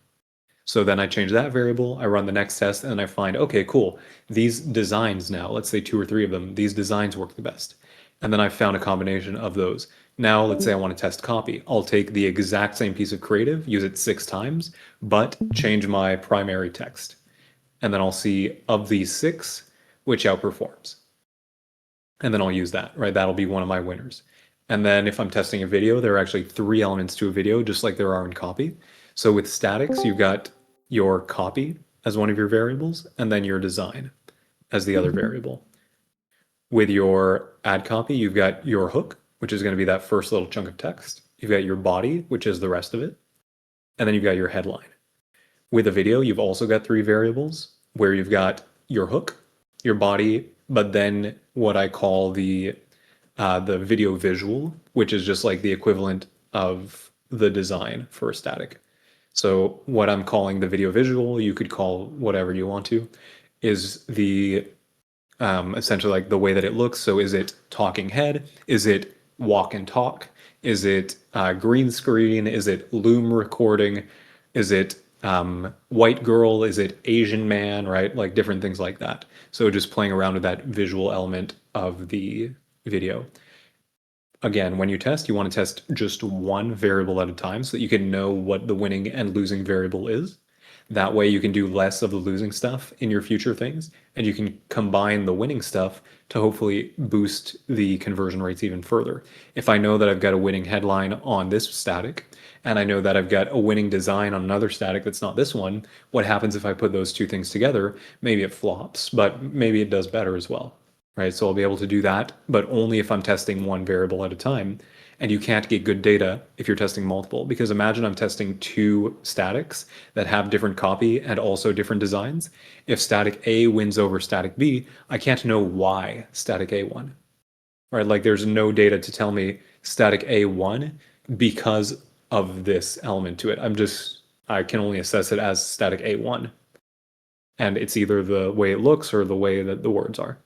So then I change that variable, I run the next test, and I find, okay, cool, these designs now, let's say 2 or 3 of them, these designs work the best. And then I found a combination of those. Now, let's say I want to test copy. I'll take the exact same piece of creative, use it 6 times, but change my primary text. And then I'll see of these 6, which outperforms. And then I'll use that, right? That'll be one of my winners. And then if I'm testing a video, there are actually 3 elements to a video, just like there are in copy. So with statics, you've got your copy as one of your variables, and then your design as the other variable. With your ad copy, you've got your hook, which is going to be that first little chunk of text. You've got your body, which is the rest of it. And then you've got your headline. With a video, you've also got 3 variables where you've got your hook, your body, but then what I call the video visual, which is just like the equivalent of the design for a static. So what I'm calling the video visual, you could call whatever you want to, is the essentially like the way that it looks. So is it talking head? Is it walk and talk? Is it green screen? Is it loom recording? Is it white girl? Is it Asian man? Right? Like different things like that. So just playing around with that visual element of the video. Again, when you test, you want to test just one variable at a time so that you can know what the winning and losing variable is. That way you can do less of the losing stuff in your future things, and you can combine the winning stuff to hopefully boost the conversion rates even further. If I know that I've got a winning headline on this static, and I know that I've got a winning design on another static that's not this one, what happens if I put those 2 things together? Maybe it flops, but maybe it does better as well. Right? So I'll be able to do that, but only if I'm testing one variable at a time. And you can't get good data if you're testing multiple, because imagine I'm testing 2 statics that have different copy and also different designs. If static A wins over static B, I can't know why static A won. Right? Like there's no data to tell me static A won because of this element to it. I can only assess it as static A won. And it's either the way it looks or the way that the words are.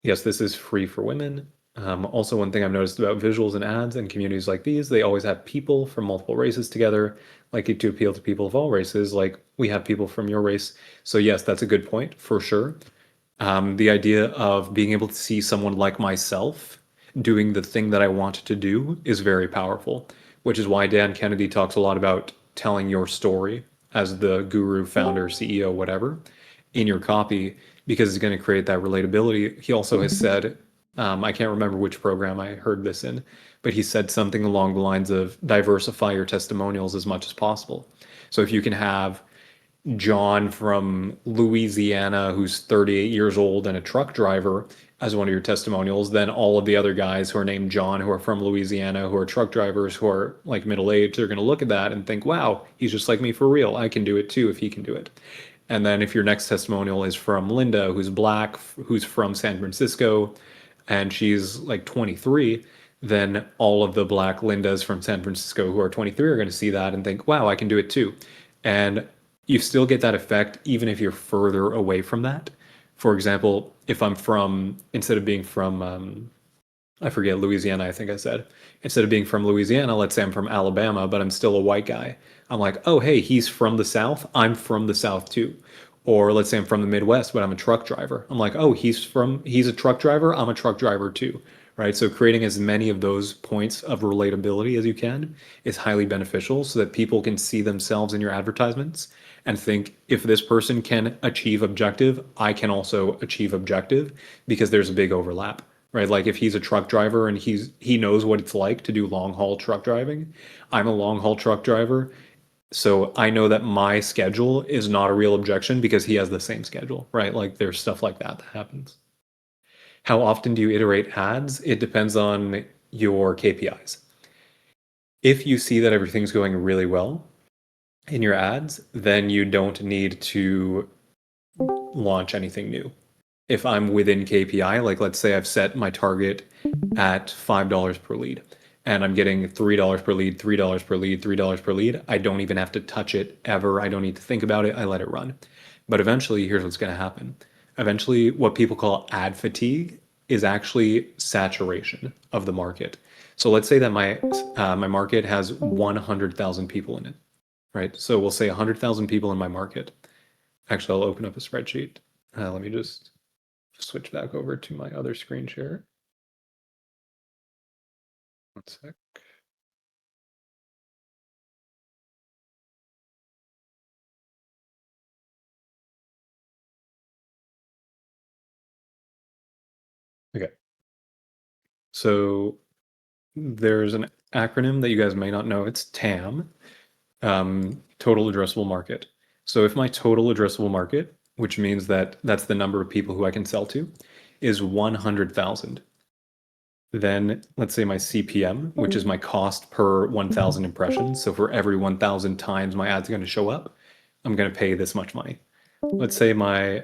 Yes, this is free for women. Also, one thing I've noticed about visuals and ads and communities like these, they always have people from multiple races together, like to appeal to people of all races. Like we have people from your race. So yes, that's a good point for sure. The idea of being able to see someone like myself doing the thing that I want to do is very powerful, which is why Dan Kennedy talks a lot about telling your story as the guru, founder, CEO, whatever, in your copy, because it's going to create that relatability. He also has said, I can't remember which program I heard this in, but he said something along the lines of diversify your testimonials as much as possible. So if you can have John from Louisiana, who's 38 years old and a truck driver, as one of your testimonials, then all of the other guys who are named John, who are from Louisiana, who are truck drivers, who are like middle aged, they're going to look at that and think, wow, he's just like me for real. I can do it too if he can do it. And then if your next testimonial is from Linda, who's black, who's from San Francisco, and she's like 23, then all of the black Lindas from San Francisco who are 23 are going to see that and think, wow, I can do it too. And you still get that effect even if you're further away from that. For example, if I'm from, instead of being from, I forget, Louisiana, I think I said, instead of being from Louisiana, let's say I'm from Alabama, but I'm still a white guy. I'm like, oh, hey, he's from the South. I'm from the South too. Or let's say I'm from the Midwest, but I'm a truck driver. I'm like, oh, he's a truck driver. I'm a truck driver too. Right. So creating as many of those points of relatability as you can is highly beneficial so that people can see themselves in your advertisements and think if this person can achieve objective, I can also achieve objective because there's a big overlap, right? Like if he's a truck driver and he knows what it's like to do long haul truck driving, I'm a long haul truck driver. So I know that my schedule is not a real objection because he has the same schedule, right? Like there's stuff like that that happens. How often do you iterate ads? It depends on your KPIs. If you see that everything's going really well in your ads, then you don't need to launch anything new. If I'm within KPI, like let's say I've set my target at $5 per lead, and I'm getting $3 per lead, $3 per lead, $3 per lead, I don't even have to touch it ever. I don't need to think about it. I let it run. But eventually, here's what's going to happen. Eventually, what people call ad fatigue is actually saturation of the market. So let's say that my market has 100,000 people in it, right? So we'll say 100,000 people in my market. Actually, I'll open up a spreadsheet. Let me just switch back over to my other screen share. One sec. Okay. So there's an acronym that you guys may not know. It's TAM, total addressable market. So if my total addressable market, which means that that's the number of people who I can sell to, is 100,000, then let's say my CPM, which is my cost per 1,000 impressions. So for every 1,000 times my ad's going to show up, I'm going to pay this much money. Let's say my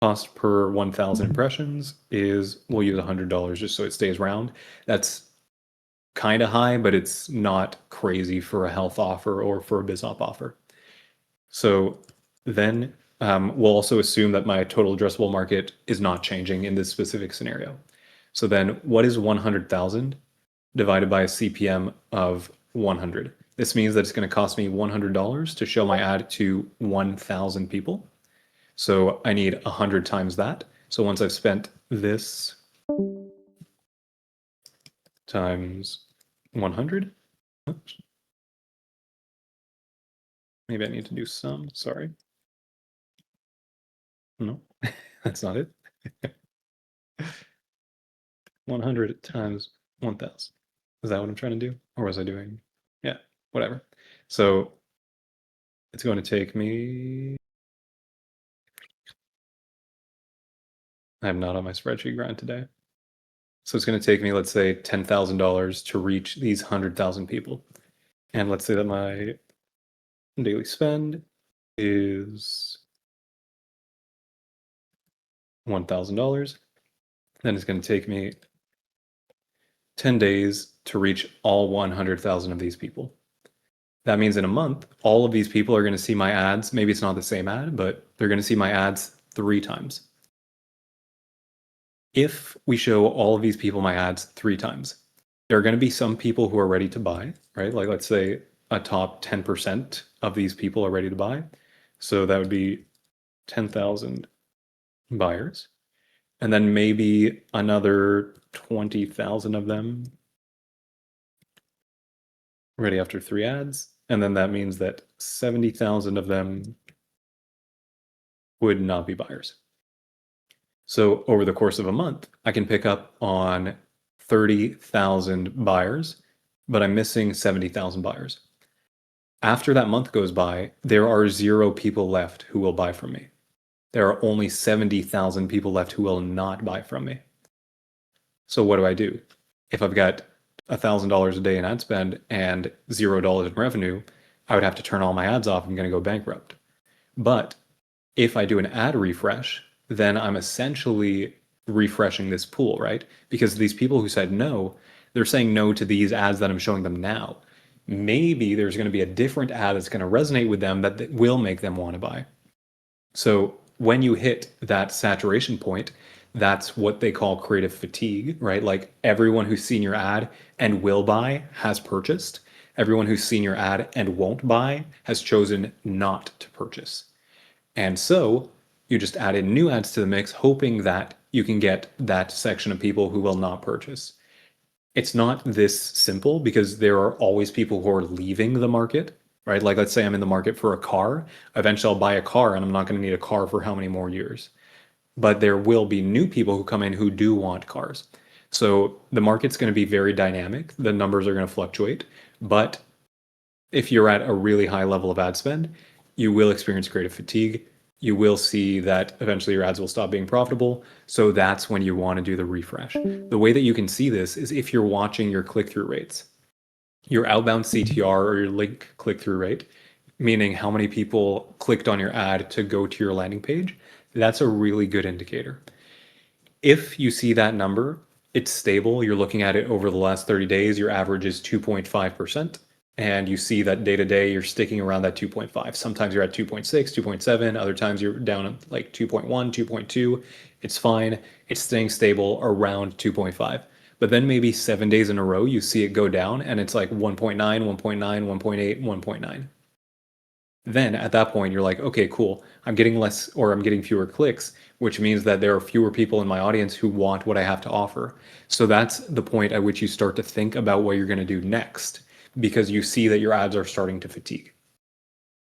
cost per 1,000 impressions is, we'll use $100 just so it stays round. That's kind of high, but it's not crazy for a health offer or for a BizOp offer. So then we'll also assume that my total addressable market is not changing in this specific scenario. So then what is 100,000 divided by a CPM of 100? This means that it's going to cost me $100 to show my ad to 1,000 people. So I need 100 times that. So once I've spent this times 100, oops. Maybe I need to do some, sorry. No, that's not it. 100 times 1,000. Is that what I'm trying to do? Or was I doing? Yeah, whatever. So it's going to take me, I'm not on my spreadsheet grind today. So it's going to take me, let's say, $10,000 to reach these 100,000 people. And let's say that my daily spend is $1,000. Then it's going to take me 10 days to reach all 100,000 of these people. That means in a month, all of these people are going to see my ads. Maybe it's not the same ad, but they're going to see my ads 3 times. If we show all of these people my ads 3 times, there are going to be some people who are ready to buy, right? Like let's say a top 10% of these people are ready to buy. So that would be 10,000 buyers. And then maybe another 20,000 of them ready after 3 ads. And then that means that 70,000 of them would not be buyers. So over the course of a month, I can pick up on 30,000 buyers, but I'm missing 70,000 buyers. After that month goes by, there are 0 people left who will buy from me. There are only 70,000 people left who will not buy from me. So what do? If I've got $1,000 a day in ad spend and $0 in revenue, I would have to turn all my ads off. I'm going to go bankrupt. But if I do an ad refresh, then I'm essentially refreshing this pool, right? Because these people who said no, they're saying no to these ads that I'm showing them now. Maybe there's going to be a different ad that's going to resonate with them that will make them want to buy. So when you hit that saturation point, that's what they call creative fatigue, right? Like everyone who's seen your ad and will buy has purchased. Everyone who's seen your ad and won't buy has chosen not to purchase. And so you just add in new ads to the mix, hoping that you can get that section of people who will not purchase. It's not this simple because there are always people who are leaving the market, right? Like let's say I'm in the market for a car. Eventually I'll buy a car and I'm not going to need a car for how many more years. But there will be new people who come in who do want cars. So the market's going to be very dynamic. The numbers are going to fluctuate. But if you're at a really high level of ad spend, you will experience creative fatigue. You will see that eventually your ads will stop being profitable. So that's when you want to do the refresh. The way that you can see this is if you're watching your click-through rates, your outbound CTR or your link click-through rate, meaning how many people clicked on your ad to go to your landing page, that's a really good indicator. If you see that number it's stable. You're looking at it over the last 30 days, your average is 2.5%. And you see that day to day, you're sticking around that 2.5. Sometimes you're at 2.6, 2.7. Other times you're down at like 2.1, 2.2. It's fine. It's staying stable around 2.5. But then maybe 7 days in a row, you see it go down and it's like 1.9, 1.9, 1.8, 1.9. Then at that point, you're like, okay, cool. I'm getting less or I'm getting fewer clicks, which means that there are fewer people in my audience who want what I have to offer. So that's the point at which you start to think about what you're going to do next because you see that your ads are starting to fatigue.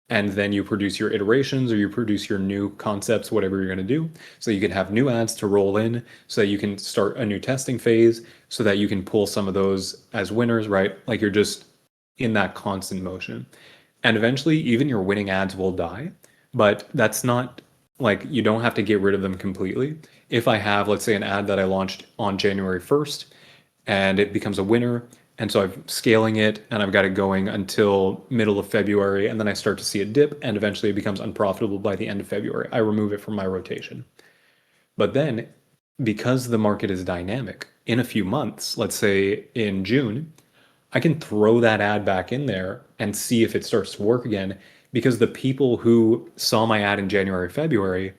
And then you produce your iterations or you produce your new concepts, whatever you're going to do. So you can have new ads to roll in so that you can start a new testing phase so that you can pull some of those as winners, right? Like you're just in that constant motion. And eventually, even your winning ads will die, but that's not like you don't have to get rid of them completely. If I have, let's say, an ad that I launched on January 1st and it becomes a winner, and so I'm scaling it and I've got it going until middle of February, and then I start to see it dip and eventually it becomes unprofitable by the end of February. I remove it from my rotation. But then, because the market is dynamic, in a few months, let's say in June, I can throw that ad back in there and see if it starts to work again because the people who saw my ad in January, February,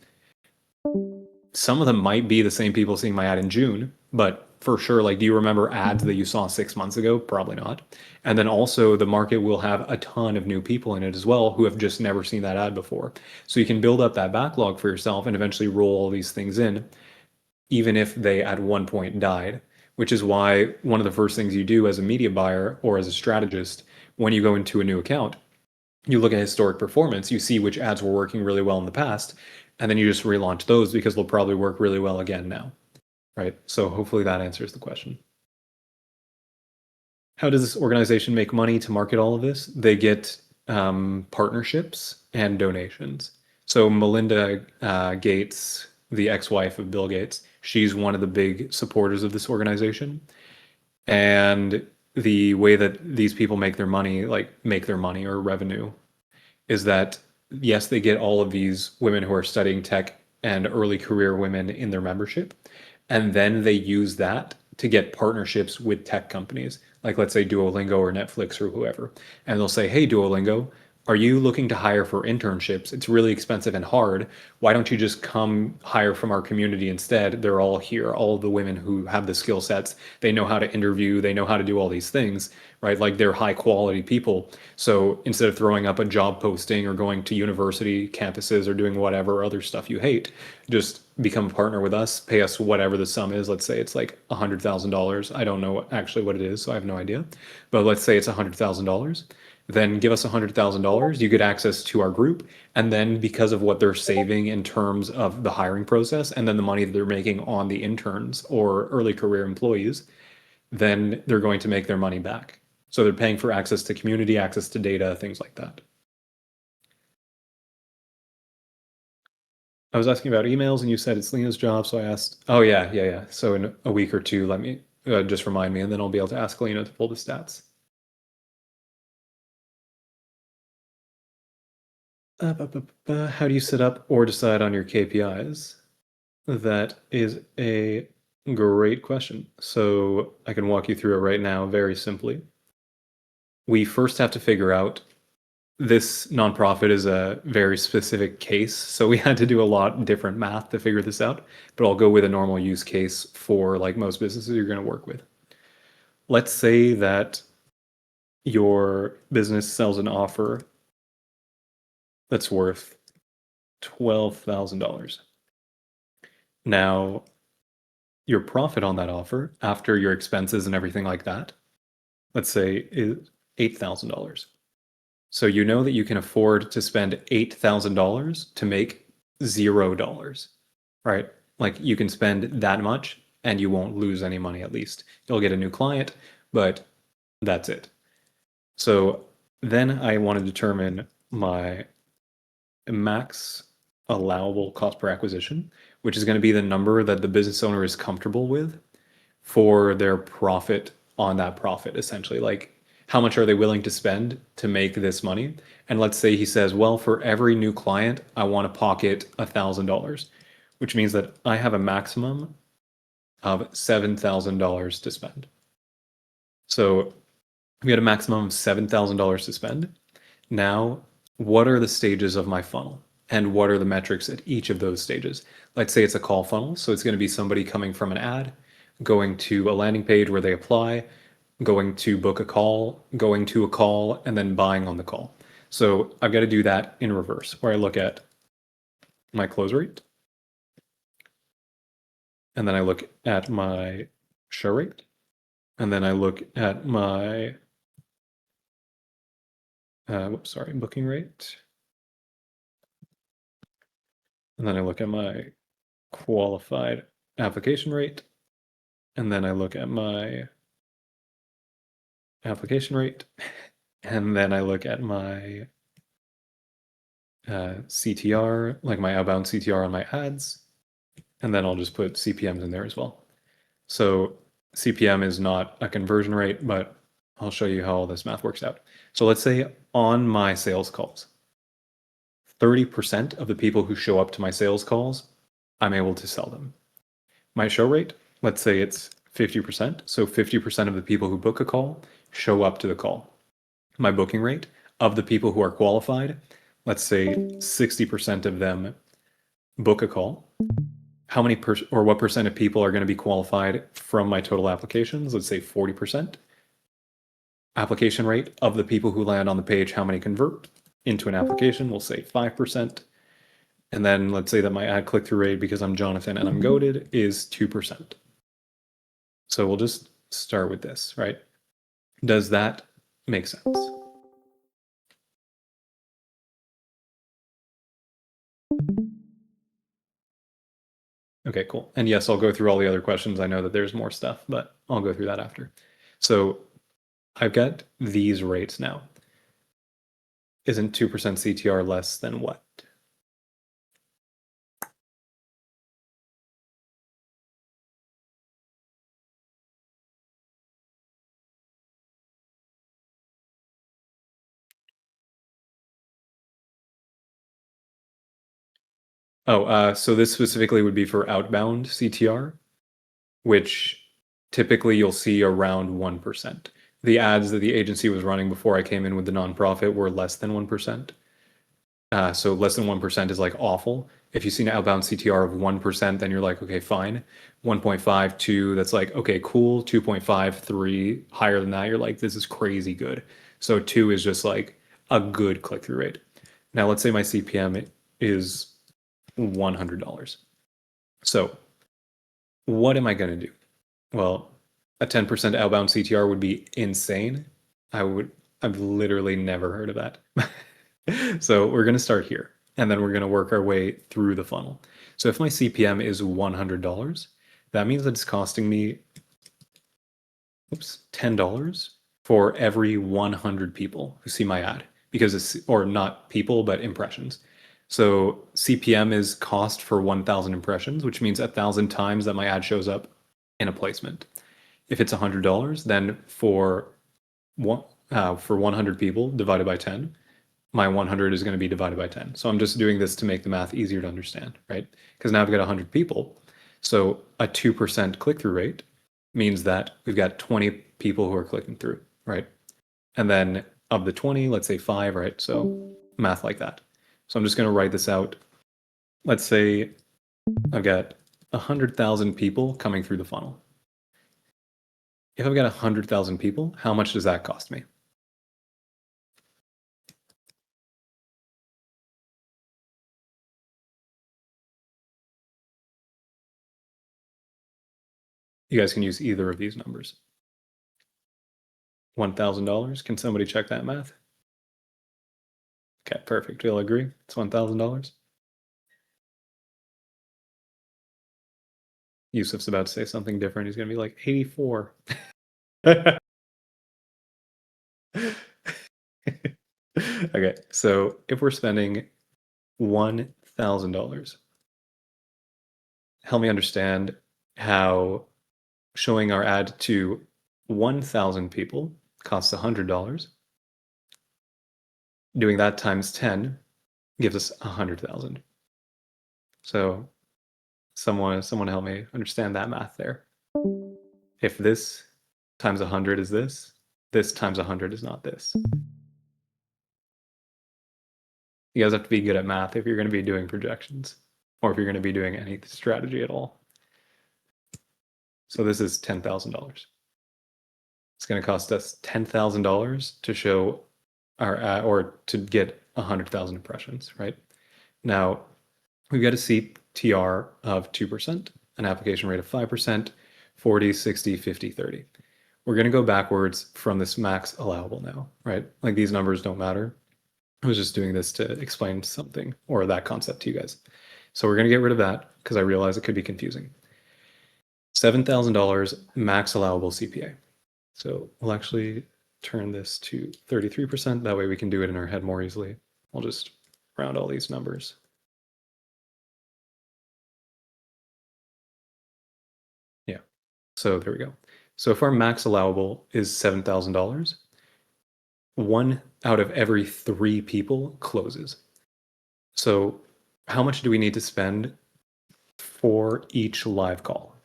some of them might be the same people seeing my ad in June, but for sure, like, do you remember ads that you saw 6 months ago? Probably not. And then also, the market will have a ton of new people in it as well who have just never seen that ad before. So you can build up that backlog for yourself and eventually roll all these things in, even if they at one point died, which is why one of the first things you do as a media buyer or as a strategist when you go into a new account, you look at historic performance, you see which ads were working really well in the past, and then you just relaunch those because they'll probably work really well again now, right? So hopefully that answers the question. How does this organization make money to market all of this? They get partnerships and donations. So Melinda Gates, the ex-wife of Bill Gates, she's one of the big supporters of this organization. And the way that these people make their money, like make their money or revenue, is that yes, they get all of these women who are studying tech and early career women in their membership. And then they use that to get partnerships with tech companies, like let's say Duolingo or Netflix or whoever. And they'll say, hey, Duolingo, are you looking to hire for internships? It's really expensive and hard. Why don't you just come hire from our community instead? They're all here, all the women who have the skill sets. They know how to interview, they know how to do all these things, right? Like they're high quality people. So instead of throwing up a job posting or going to university campuses or doing whatever other stuff you hate, just become a partner with us, pay us whatever the sum is. Let's say it's like $100,000. I don't know actually what it is, so I have no idea. But let's say it's $100,000. Then give us $100,000. You get access to our group. And then because of what they're saving in terms of the hiring process and then the money that they're making on the interns or early career employees, then they're going to make their money back. So they're paying for access to community, access to data, things like that. I was asking about emails and you said it's Lena's job. So I asked, oh yeah. So in a week or two, let me just remind me and then I'll be able to ask Lena to pull the stats. How do you set up or decide on your KPIs? That is a great question. So I can walk you through it right now very simply. We first have to figure out this nonprofit is a very specific case. So we had to do a lot different math to figure this out, but I'll go with a normal use case for like most businesses you're going to work with. Let's say that your business sells an offer that's worth $12,000. Now, your profit on that offer after your expenses and everything like that, let's say is $8,000. So you know that you can afford to spend $8,000 to make $0, right? Like you can spend that much and you won't lose any money at least. You'll get a new client, but that's it. So then I want to determine my max allowable cost per acquisition, which is going to be the number that the business owner is comfortable with for their profit on that profit, essentially. Like, how much are they willing to spend to make this money? And let's say he says, well, for every new client, I want to pocket $1,000, which means that I have a maximum of $7,000 to spend. So we had a maximum of $7,000 to spend. Now, what are the stages of my funnel? And what are the metrics at each of those stages? Let's say it's a call funnel. So it's going to be somebody coming from an ad, going to a landing page where they apply, going to book a call, going to a call, and then buying on the call. So I've got to do that in reverse, where I look at my close rate, and then I look at my show rate, and then I look at my booking rate, and then I look at my qualified application rate, and then I look at my application rate, and then I look at my CTR, like my outbound CTR on my ads, and then I'll just put CPMs in there as well. So CPM is not a conversion rate, but I'll show you how all this math works out. So let's say on my sales calls, 30% of the people who show up to my sales calls, I'm able to sell them. My show rate, let's say it's 50%. So 50% of the people who book a call show up to the call. My booking rate of the people who are qualified, let's say 60% of them book a call. How many what percent of people are going to be qualified from my total applications? Let's say 40%. Application rate of the people who land on the page, how many convert into an application? We'll say 5%. And then let's say that my ad click-through rate, because I'm Jonathan and I'm goated, is 2%. So we'll just start with this, right? Does that make sense? Okay, cool. And yes, I'll go through all the other questions. I know that there's more stuff, but I'll go through that after. So I've got these rates now. Isn't 2% CTR less than what? Oh, so this specifically would be for outbound CTR, which typically you'll see around 1%. The ads that the agency was running before I came in with the nonprofit were less than 1%. So less than 1% is like awful. If you see an outbound CTR of 1%, then you're like, okay, fine. 1.5, 2, that's like, okay, cool. 2.5, 3, higher than that, you're like, this is crazy good. So 2 is just like a good click-through rate. Now let's say my CPM is $100. So what am I going to do? Well, a 10% outbound CTR would be insane. I've literally never heard of that. So we're going to start here, and then we're going to work our way through the funnel. So if my CPM is $100, that means that it's costing me $10 for every 100 people who see my ad, because it's, or not people, but impressions. So CPM is cost for 1,000 impressions, which means 1,000 times that my ad shows up in a placement. If it's $100, then for 100 people divided by 10, my 100 is going to be divided by 10. So I'm just doing this to make the math easier to understand, right? Because now I've got 100 people. So a 2% click-through rate means that we've got 20 people who are clicking through, right? And then of the 20, let's say 5, right? So math like that. So I'm just going to write this out. Let's say I've got 100,000 people coming through the funnel. If I've got 100,000 people, how much does that cost me? You guys can use either of these numbers. $1,000. Can somebody check that math? Okay, perfect. We'll agree. It's $1,000. Yusuf's about to say something different. He's going to be like 84. Okay, so if we're spending $1,000, help me understand how showing our ad to 1,000 people costs $100. Doing that times 10 gives us 100,000. So someone help me understand that math there. if this times 100 is this times 100 is not this. You guys have to be good at math if you're going to be doing projections, or if you're going to be doing any strategy at all. So this is $10,000. It's going to cost us $10,000 to show or to get 100,000 impressions, right? Now, we've got a CTR of 2%, an application rate of 5%, 40, 60, 50, 30. We're going to go backwards from this max allowable now, right? Like these numbers don't matter. I was just doing this to explain something or that concept to you guys. So we're going to get rid of that because I realize it could be confusing. $7,000 max allowable CPA. So we'll actually turn this to 33%. That way we can do it in our head more easily. I'll just round all these numbers. Yeah, so there we go. So if our max allowable is $7,000, 1 out of every 3 people closes. So how much do we need to spend for each live call?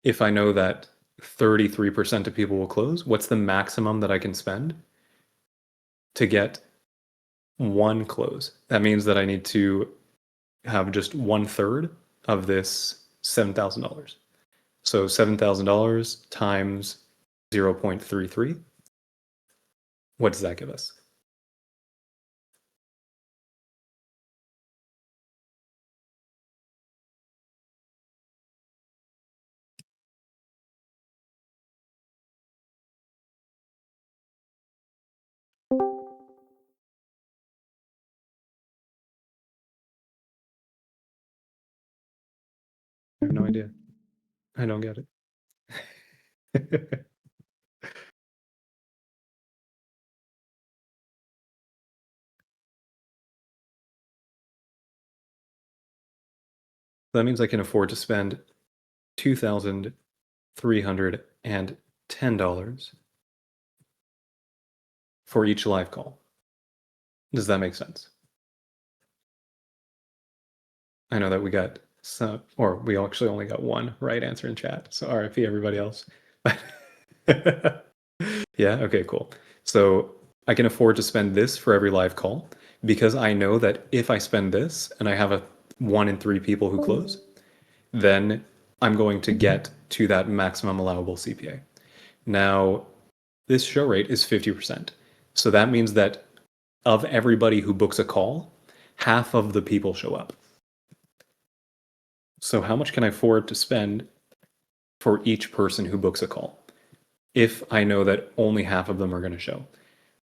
If I know that 33% of people will close, what's the maximum that I can spend to get 1 close? That means that I need to have just 1/3 of this $7,000. So $7,000 times 0.33. What does that give us? I have no idea. I don't get it. That means I can afford to spend $2,310 for each live call. Does that make sense? I know that we got some, or we actually only got one right answer in chat. So RIP everybody else. Yeah, okay, cool. So I can afford to spend this for every live call because I know that if I spend this and I have a 1 in 3 people who close, then I'm going to get to that maximum allowable CPA. Now, this show rate is 50%. So that means that of everybody who books a call, half of the people show up. So how much can I afford to spend for each person who books a call if I know that only half of them are going to show?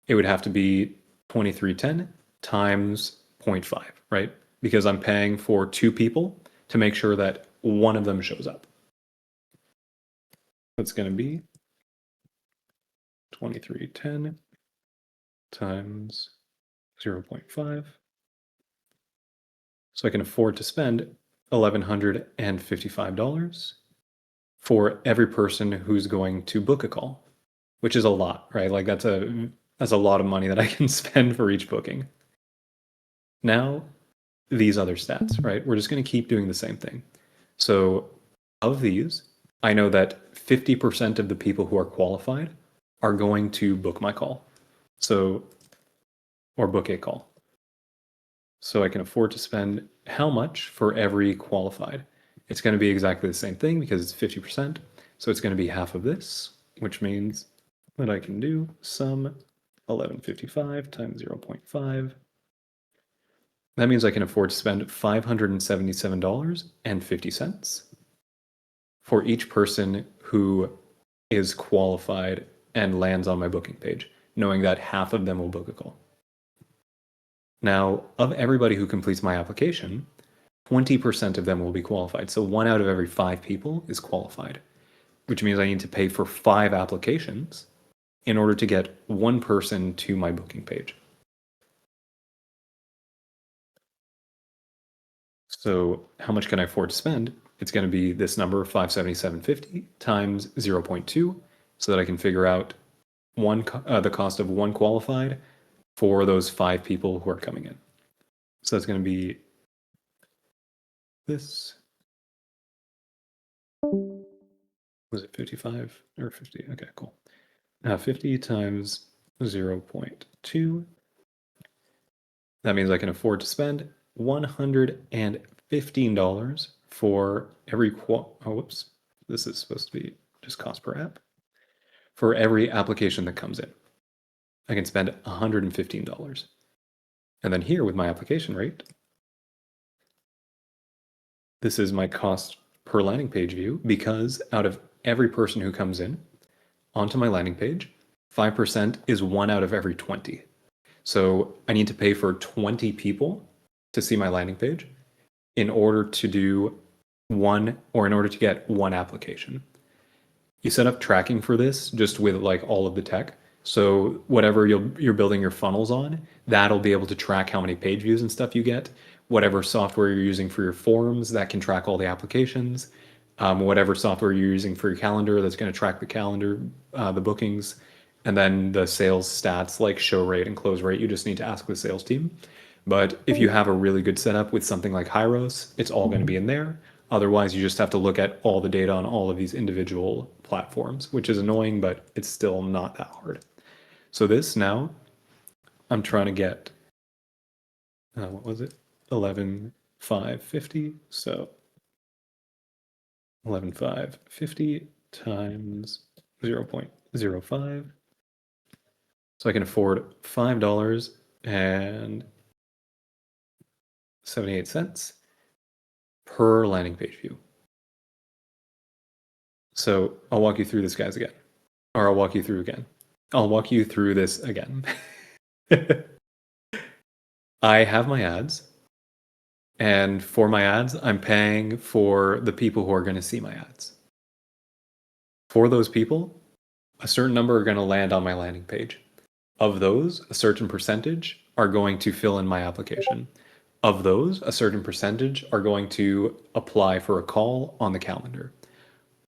It would have to be 2310 times 0.5, right? Because I'm paying for 2 people to make sure that one of them shows up. That's going to be 2310 times 0.5. So I can afford to spend $1,155 for every person who's going to book a call, which is a lot, right? Like that's a lot of money that I can spend for each booking. Now, these other stats, right? We're just going to keep doing the same thing. So of these, I know that 50% of the people who are qualified are going to book my call. So, or book a call. So I can afford to spend how much for every qualified? It's going to be exactly the same thing because it's 50%. So it's going to be half of this, which means that I can do sum 1155 times 0.5. That means I can afford to spend $577.50 for each person who is qualified and lands on my booking page, knowing that half of them will book a call. Now, of everybody who completes my application, 20% of them will be qualified. So 1 out of every 5 people is qualified, which means I need to pay for 5 applications in order to get 1 person to my booking page. So how much can I afford to spend? It's going to be this number, 577.50 times 0.2, so that I can figure out the cost of 1 qualified for those 5 people who are coming in. So that's going to be this Was it 55 or 50? Okay, cool. 50 times 0.2. That means I can afford to spend $115 for every whoops. This is supposed to be just cost per app. For every application that comes in, I can spend $115. And then here with my application rate, this is my cost per landing page view, because out of every person who comes in onto my landing page, 5% is 1 out of every 20. So I need to pay for 20 people to see my landing page in order to do one, or in order to get one application. You set up tracking for this just with like all of the tech. So whatever you're building your funnels on, that'll be able to track how many page views and stuff you get. Whatever software you're using for your forms, that can track all the applications. Whatever software you're using for your calendar, that's going to track the calendar, the bookings, and then the sales stats like show rate and close rate. You just need to ask the sales team. But if you have a really good setup with something like Hyros, it's all going to be in there. Otherwise, you just have to look at all the data on all of these individual platforms, which is annoying, but it's still not that hard. So this now, I'm trying to get, what was it? 11,550. So 11,550 times 0.05. So I can afford $5.78 per landing page view. So I'll walk you through this, guys, again. Or I'll walk you through again. I'll walk you through this again. I have my ads. And for my ads, I'm paying for the people who are going to see my ads. For those people, a certain number are going to land on my landing page. Of those, a certain percentage are going to fill in my application. Of those, a certain percentage are going to apply for a call on the calendar.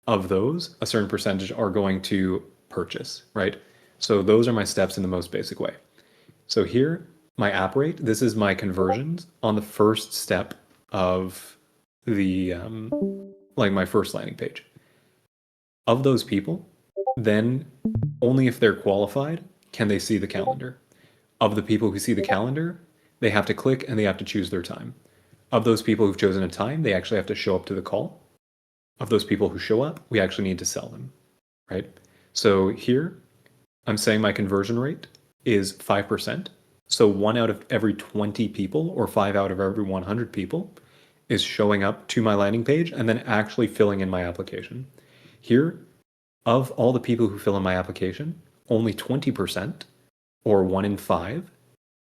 Of those, a certain percentage are going to purchase, right? So those are my steps in the most basic way. So here, my app rate, this is my conversions on the first step of the, like my first landing page. Of those people, then only if they're qualified can they see the calendar. Of the people who see the calendar, they have to click and they have to choose their time. Of those people who've chosen a time, they actually have to show up to the call. Of those people who show up, we actually need to sell them, right? So here, I'm saying my conversion rate is 5%. So 1 out of every 20 people, or 5 out of every 100 people, is showing up to my landing page and then actually filling in my application. Here, of all the people who fill in my application, only 20%, or 1 in 5,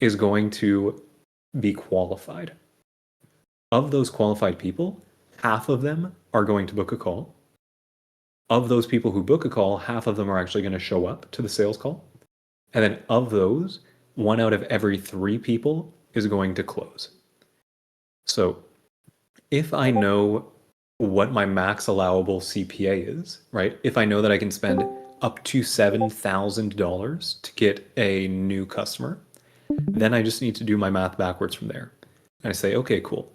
is going to be qualified. Of those qualified people, half of them are going to book a call. Of those people who book a call, half of them are actually going to show up to the sales call. And then of those, 1 out of every 3 people is going to close. So if I know what my max allowable CPA is, right? If I know that I can spend up to $7,000 to get a new customer, then I just need to do my math backwards from there. And I say, okay, cool.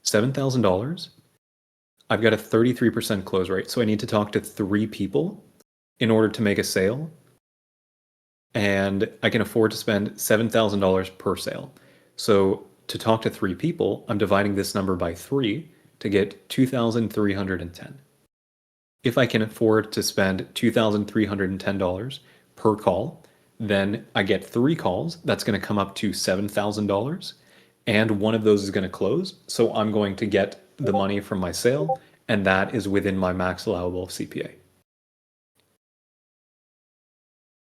$7,000. I've got a 33% close rate. So I need to talk to 3 people in order to make a sale. And I can afford to spend $7,000 per sale. So to talk to 3 people, I'm dividing this number by 3 to get 2,310. If I can afford to spend $2,310 per call, then I get 3 calls. That's going to come up to $7,000. And one of those is going to close. So I'm going to get the money from my sale, and that is within my max allowable CPA.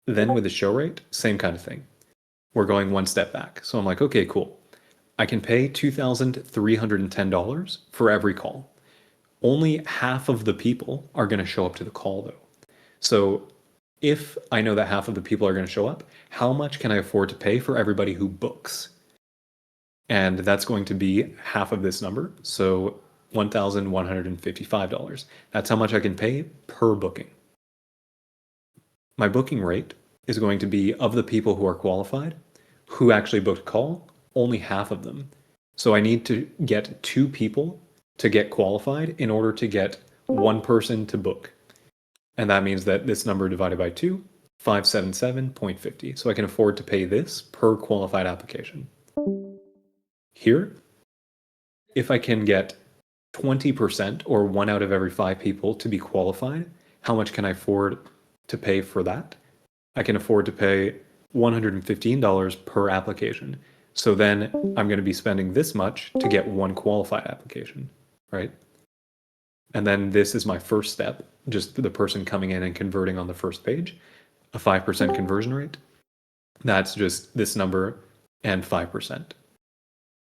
Then with the show rate, same kind of thing. We're going one step back. So I'm like, okay, cool. I can pay $2,310 for every call. Only half of the people are going to show up to the call, though. So if I know that half of the people are going to show up, how much can I afford to pay for everybody who books? And that's going to be half of this number. So $1,155. That's how much I can pay per booking. My booking rate is going to be, of the people who are qualified, who actually booked a call, only half of them. So I need to get 2 people to get qualified in order to get 1 person to book. And that means that this number divided by 2, 577.50. So I can afford to pay this per qualified application. Here, if I can get 20% or 1 out of every 5 people to be qualified, how much can I afford to pay for that? I can afford to pay $115 per application. So then I'm going to be spending this much to get 1 qualified application, right? And then this is my first step, just the person coming in and converting on the first page, a 5% conversion rate. That's just this number and 5%.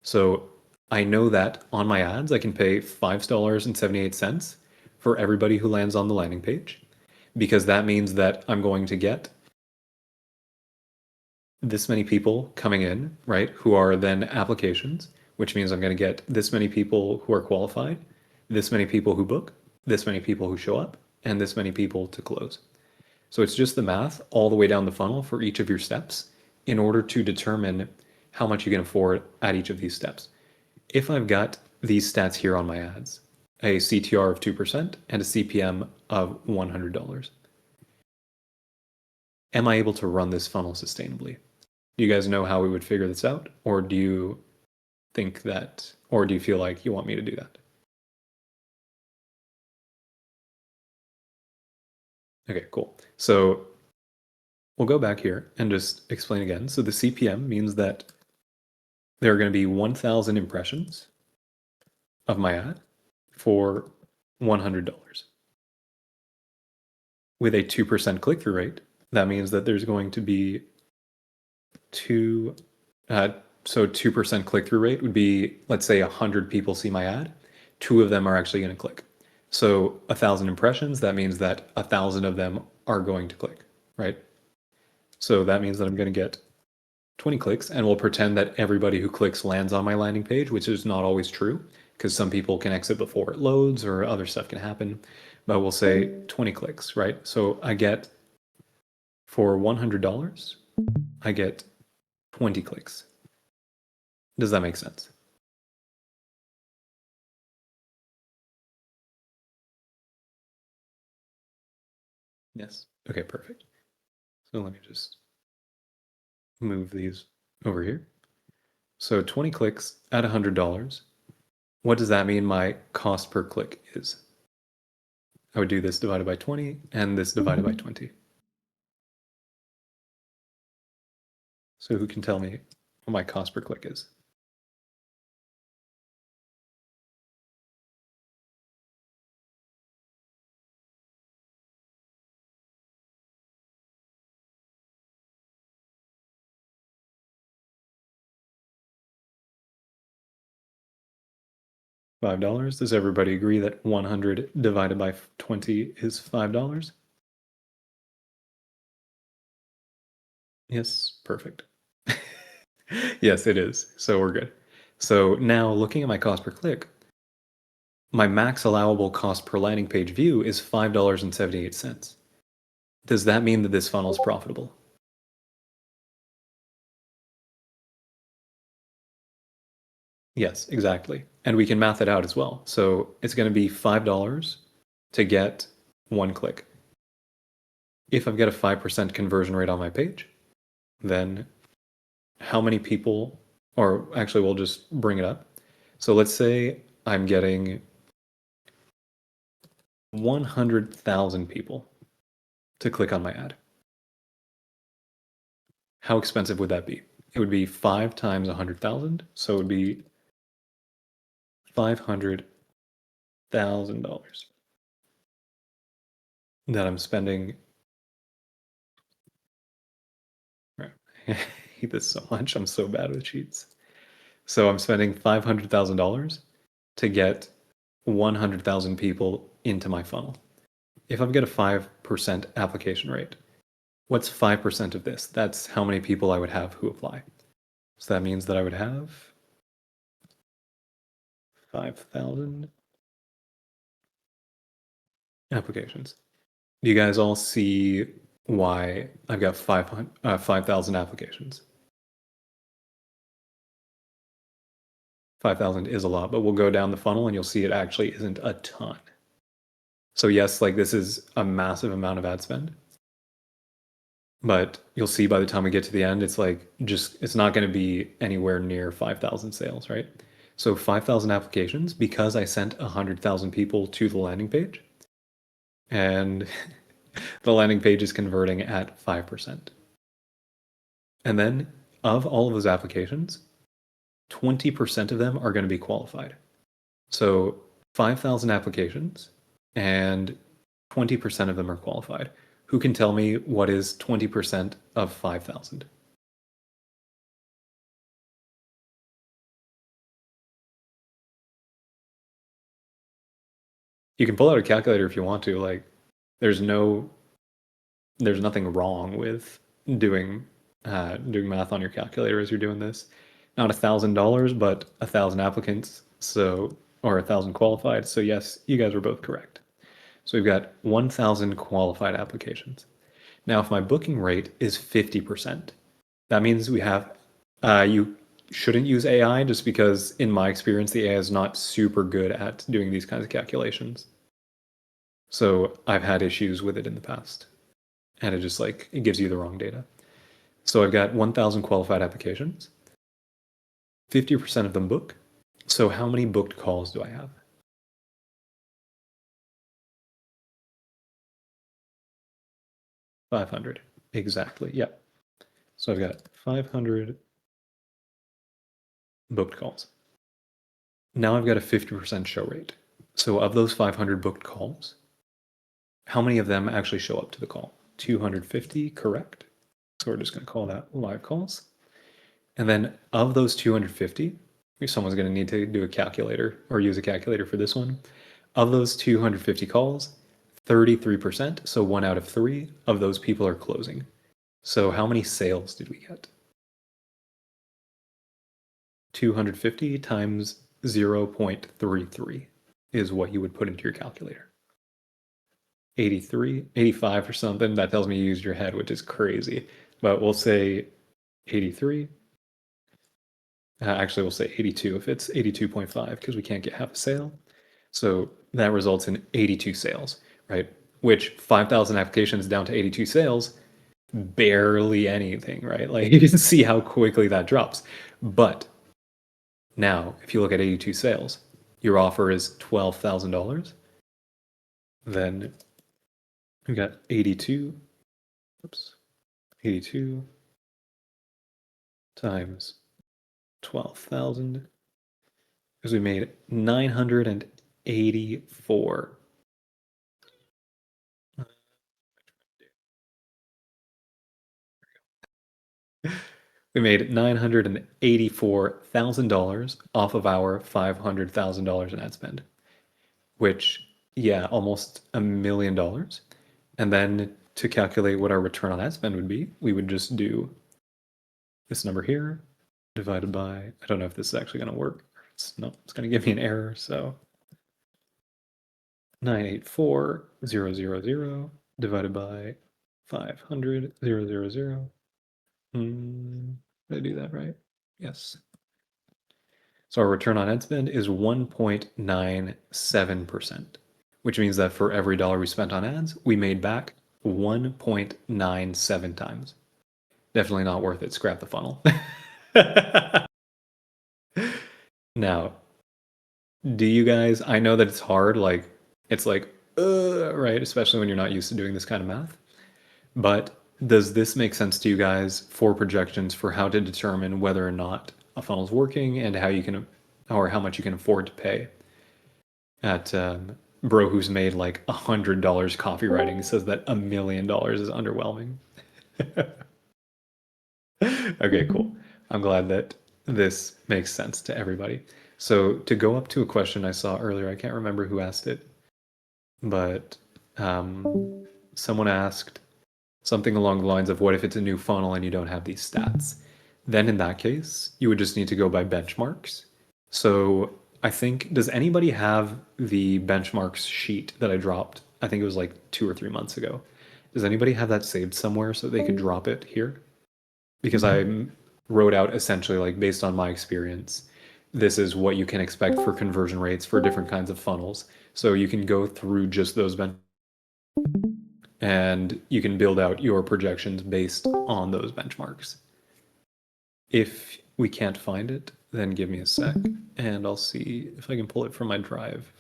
So I know that on my ads, I can pay $5.78 for everybody who lands on the landing page, because that means that I'm going to get this many people coming in, right, who are then applications, which means I'm going to get this many people who are qualified, this many people who book, this many people who show up, and this many people to close. So it's just the math all the way down the funnel for each of your steps in order to determine how much you can afford at each of these steps. If I've got these stats here on my ads, a CTR of 2% and a CPM of $100, am I able to run this funnel sustainably? Do you guys know how we would figure this out? Or do you think that, or do you feel like you want me to do that? Okay, cool. So we'll go back here and just explain again. So the CPM means that there are going to be 1,000 impressions of my ad for $100. With a 2% click-through rate, that means that there's going to be so 2% click-through rate would be, let's say 100 people see my ad, 2 of them are actually going to click. So 1,000 impressions, that means that 1,000 of them are going to click, right? So that means that I'm going to get 20 clicks, and we'll pretend that everybody who clicks lands on my landing page, which is not always true, because some people can exit before it loads or other stuff can happen. But we'll say 20 clicks, right? So I get, for $100, I get 20 clicks. Does that make sense? Yes. Okay, perfect. So let me just move these over here. So 20 clicks at $100. What does that mean my cost per click is? I would do this divided by 20 and this divided by 20. So who can tell me what my cost per click is? $5. Does everybody agree that 100 divided by 20 is $5? Yes, perfect. Yes, it is. So we're good. So now looking at my cost per click, my max allowable cost per landing page view is $5.78. Does that mean that this funnel is profitable? Yes, exactly. And we can math it out as well. So it's going to be $5 to get 1 click. If I've got a 5% conversion rate on my page, then how many people, or actually we'll just bring it up. So let's say I'm getting 100,000 people to click on my ad. How expensive would that be? It would be 5 times 100,000, so it would be $500,000 that I'm spending. I hate this so much. I'm so bad with cheats. So I'm spending $500,000 to get 100,000 people into my funnel. If I've got a 5% application rate, what's 5% of this? That's how many people I would have who apply. So that means that I would have 5,000 applications. Do you guys all see why I've got 5,000 applications? 5,000 is a lot, but we'll go down the funnel and you'll see it actually isn't a ton. So yes, like this is a massive amount of ad spend. But you'll see by the time we get to the end, it's like it's not going to be anywhere near 5,000 sales, right? So 5,000 applications because I sent 100,000 people to the landing page, and the landing page is converting at 5%. And then of all of those applications, 20% of them are going to be qualified. So 5,000 applications and 20% of them are qualified. Who can tell me what is 20% of 5,000? You can pull out a calculator if you want to. Like, there's nothing wrong with doing math on your calculator as you're doing this. Not $1,000, but 1,000 applicants, so or 1,000 qualified. So yes, you guys were both correct. So we've got 1,000 qualified applications. Now, if my booking rate is 50%, that means we have you shouldn't use AI just because in my experience the AI is not super good at doing these kinds of calculations. So I've had issues with it in the past, and it gives you the wrong data. So I've got 1,000 qualified applications. 50% of them book. So how many booked calls do I have? 500. Exactly. Yep. So I've got 500 booked calls. Now I've got a 50% show rate. So of those 500 booked calls, how many of them actually show up to the call? 250, correct? So we're just going to call that live calls. And then of those 250, someone's going to need to do a calculator or use a calculator for this one. Of those 250 calls, 33%, so 1 out of 3 of those people are closing. So how many sales did we get? 250 times 0.33 is what you would put into your calculator. 83, 85 or something. That tells me you used your head, which is crazy. But we'll say 83. Actually, we'll say 82 if it's 82.5 because we can't get half a sale. So that results in 82 sales, right? Which 5,000 applications down to 82 sales, barely anything, right? Like you can see how quickly that drops. But now, if you look at 82 sales, your offer is $12,000. Then we got 82. Oops. 82 times 12,000 because we made 984. We made $984,000 off of our $500,000 in ad spend, which, yeah, almost $1 million. And then to calculate what our return on ad spend would be, we would just do this number here divided by, I don't know if this is actually going to work. It's going to give me an error. So 984,000 divided by 500,000. Did I do that right? Yes. So our return on ad spend is 1.97%, which means that for every dollar we spent on ads, we made back 1.97 times. Definitely not worth it. Scrap the funnel. Now, do you guys, I know that it's hard, like, it's like, right? Especially when you're not used to doing this kind of math. But does this make sense to you guys for projections for how to determine whether or not a funnel is working and how you can, or how much you can afford to pay? At bro who's made like $100 copywriting says that $1 million is underwhelming. Okay, cool. I'm glad that this makes sense to everybody. So to go up to a question I saw earlier, I can't remember who asked it, but someone asked something along the lines of, what if it's a new funnel and you don't have these stats? Then in that case, you would just need to go by benchmarks. So I think, does anybody have the benchmarks sheet that I dropped? I think it was like 2 or 3 months ago. Does anybody have that saved somewhere so they could drop it here? Because I wrote out essentially, like, based on my experience, this is what you can expect for conversion rates for different kinds of funnels. So you can go through just those and you can build out your projections based on those benchmarks. If we can't find it, then give me a sec and I'll see if I can pull it from my drive.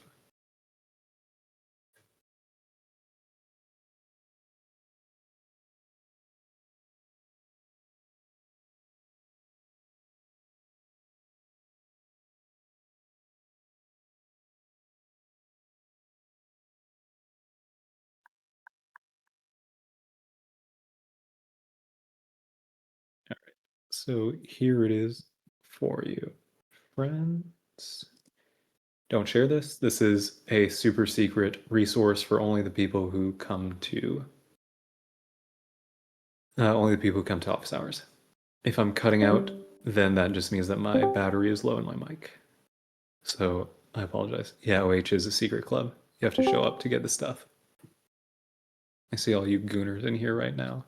All right, so here it is for you, friends. Don't share this. This is a super secret resource for only the people who come to office hours. If I'm cutting out, then that just means that my battery is low in my mic. So I apologize. Yeah, OH is a secret club. You have to show up to get the stuff. I see all you gooners in here right now.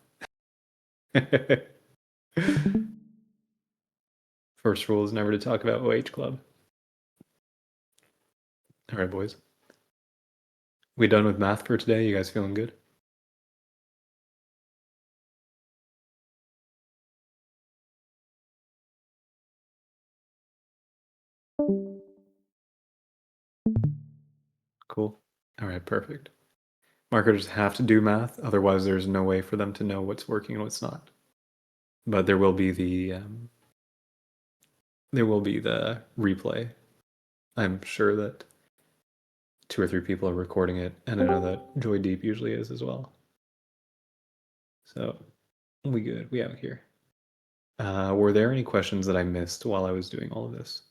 First rule is never to talk about OH Club. All right, boys. We done with math for today? You guys feeling good? Cool. All right, perfect. Marketers have to do math, otherwise there's no way for them to know what's working and what's not. But there will be the replay. I'm sure that 2 or 3 people are recording it, and I know that Joy Deep usually is as well. So we good. We out here. Were there any questions that I missed while I was doing all of this?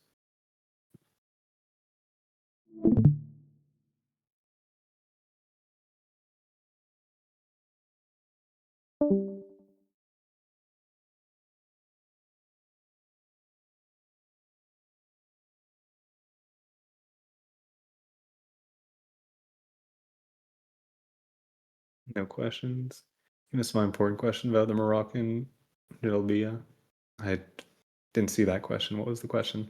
No questions. You missed my important question about the Moroccan Jalbia. I didn't see that question. What was the question?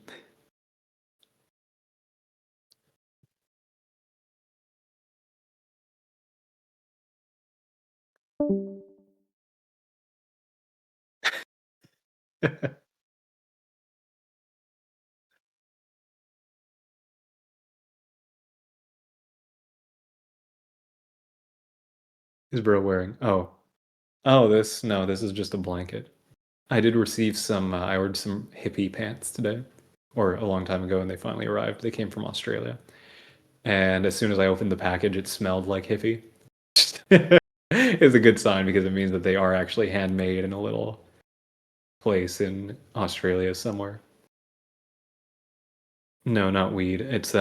Is bro wearing? Oh, this no, this is just a blanket. I did receive some. I ordered some hippie pants today, or a long time ago, and they finally arrived. They came from Australia, and as soon as I opened the package, it smelled like hippie. It's a good sign because it means that they are actually handmade in a little place in Australia somewhere. No, not weed. It's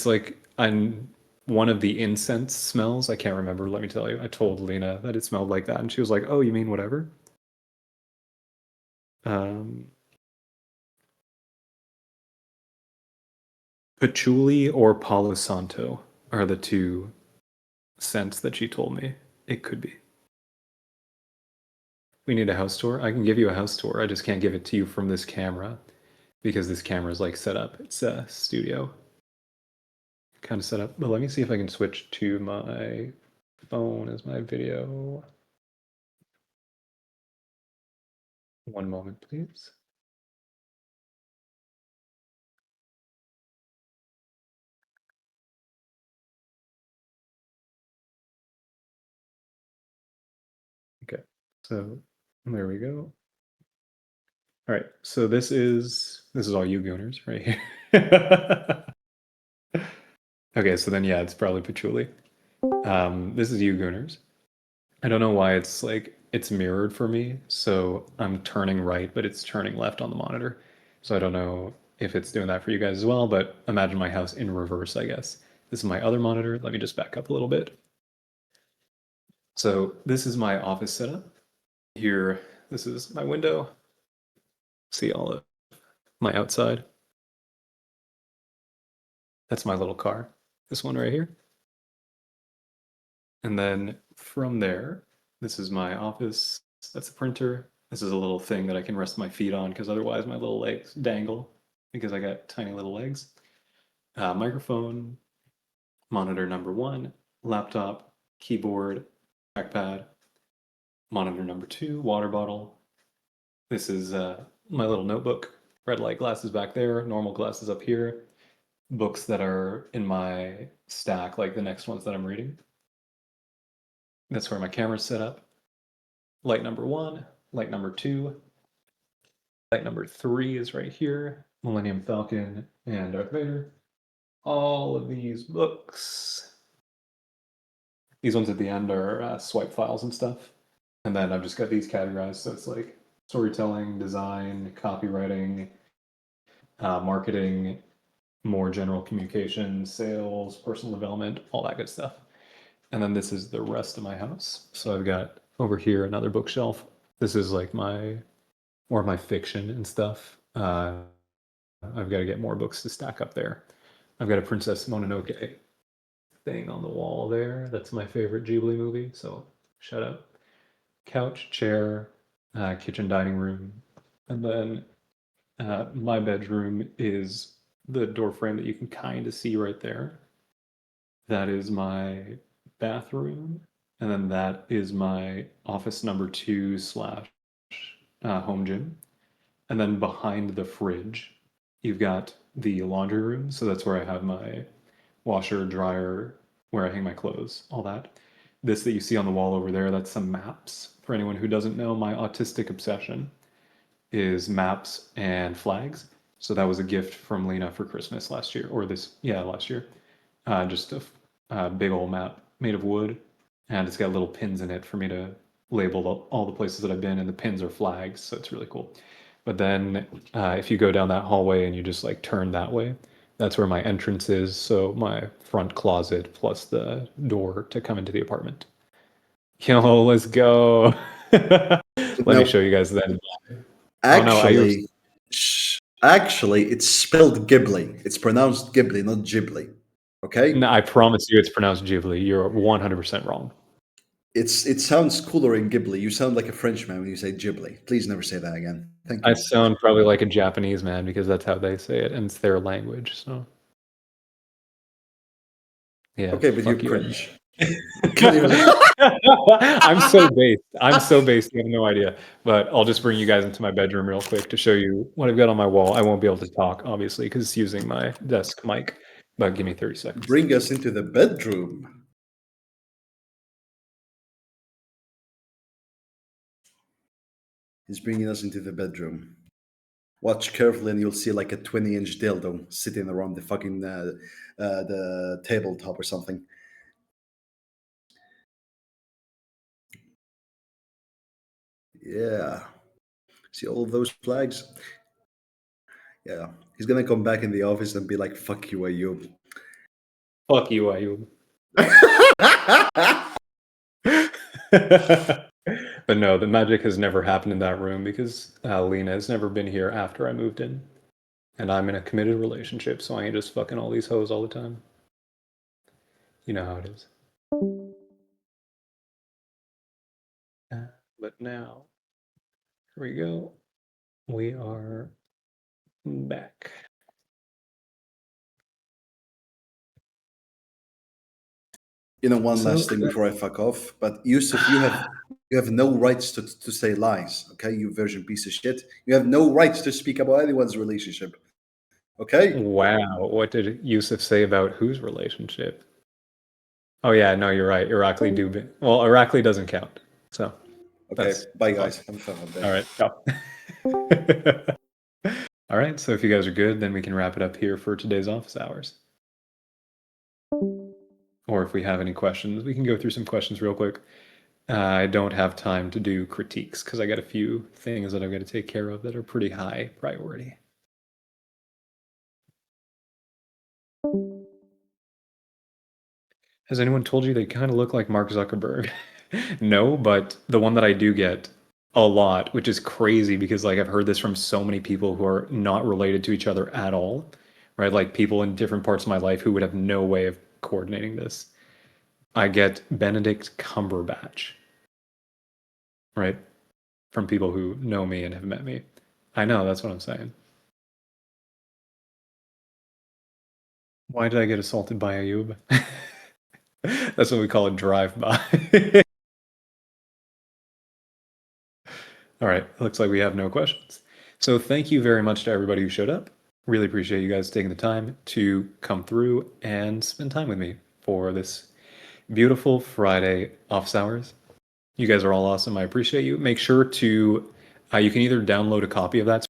like one of the incense smells. I can't remember. Let me tell you. I told Lena that it smelled like that, and she was like, "Oh, you mean whatever?" Um, Patchouli or Palo Santo are the two scents that she told me it could be. We need a house tour. I can give you a house tour. I just can't give it to you from this camera because this camera is like set up. It's a studio kind of set up. But let me see if I can switch to my phone as my video. One moment, please. Okay, so there we go. All right, so this is all you gooners right here. Okay, so then yeah, it's probably patchouli. This is you gooners. I don't know why it's like it's mirrored for me, so I'm turning right, but it's turning left on the monitor. So I don't know if it's doing that for you guys as well, but imagine my house in reverse, I guess. This is my other monitor. Let me just back up a little bit. So this is my office setup. Here, this is my window. See all of my outside. That's my little car. This one right here. And then from there, this is my office. That's a printer. This is a little thing that I can rest my feet on because otherwise my little legs dangle. because I got tiny little legs. Microphone, monitor number 1, laptop, keyboard, trackpad, monitor number 2, water bottle. This is my little notebook. Red light glasses back there, normal glasses up here. Books that are in my stack, like the next ones that I'm reading. That's where my camera's set up. Light number 1, light number 2, light number 3 is right here. Millennium Falcon and Darth Vader. All of these books. These ones at the end are swipe files and stuff. And then I've just got these categorized. So it's like storytelling, design, copywriting, marketing, more general communication, sales, personal development, all that good stuff. And then this is the rest of my house. So I've got over here another bookshelf. This is like more of my fiction and stuff. I've got to get more books to stack up there. I've got a Princess Mononoke thing on the wall there. That's my favorite Ghibli movie. So shout out. Couch, chair, kitchen, dining room. And then my bedroom is the door frame that you can kind of see right there. That is my bathroom. And then that is my office number 2 slash home gym. And then behind the fridge, you've got the laundry room. So that's where I have my washer, dryer, where I hang my clothes, all that. This that you see on the wall over there, that's some maps. For anyone who doesn't know, my autistic obsession is maps and flags. So that was a gift from Lena for Christmas last year, last year. Just a big old map made of wood, and it's got little pins in it for me to label all the places that I've been, and the pins are flags, so it's really cool. But then if you go down that hallway and you just like turn that way, that's where my entrance is. So my front closet plus the door to come into the apartment. Yo, let's go. Let me No, show you guys that. actually, actually, it's spelled Ghibli. It's pronounced Ghibli, not Ghibli. Okay? No, I promise you it's pronounced Ghibli. You're 100% wrong. It sounds cooler in Ghibli. You sound like a Frenchman when you say Ghibli. Please never say that again. Thank you. I sound probably like a Japanese man because that's how they say it and it's their language. So yeah. Okay, but you're fuck you. cringe. I'm so based. I'm so based. You have no idea. But I'll just bring you guys into my bedroom real quick to show you what I've got on my wall. I won't be able to talk, obviously, because it's using my desk mic. But give me 30 seconds. Bring us into the bedroom. He's bringing us into the bedroom. Watch carefully, and you'll see like a 20-inch dildo sitting around the fucking the tabletop or something. Yeah. See all of those flags? Yeah. He's gonna come back in the office and be like, "Fuck you, Ayub." Fuck you, Ayub. But no, the magic has never happened in that room because Lena has never been here after I moved in. And I'm in a committed relationship, so I ain't just fucking all these hoes all the time. You know how it is. But now, here we go. We are back. You know, one last thing before I fuck off. But Yusuf, you have no rights to say lies. Okay, you virgin piece of shit. You have no rights to speak about anyone's relationship. Okay. Wow, what did Yusuf say about whose relationship? Oh yeah, no, you're right. Irakli well, Irakli doesn't count. So Okay. Bye, guys. Have a fun day. all right, ciao. All right, so if you guys are good, then we can wrap it up here for today's office hours. Or if we have any questions, we can go through some questions real quick. I don't have time to do critiques because I got a few things that I've got to take care of that are pretty high priority. Has anyone told you they kind of look like Mark Zuckerberg? No, but the one that I do get a lot, which is crazy because like I've heard this from so many people who are not related to each other at all, right? Like people in different parts of my life who would have no way of coordinating this. I get Benedict Cumberbatch, right? From people who know me and have met me. I know, that's what I'm saying. Why did I get assaulted by Ayub? That's what we call a drive-by. All right, looks like we have no questions. So thank you very much to everybody who showed up. Really appreciate you guys taking the time to come through and spend time with me for this beautiful Friday office hours. You guys are all awesome. I appreciate you. Make sure to, you can either download a copy of that.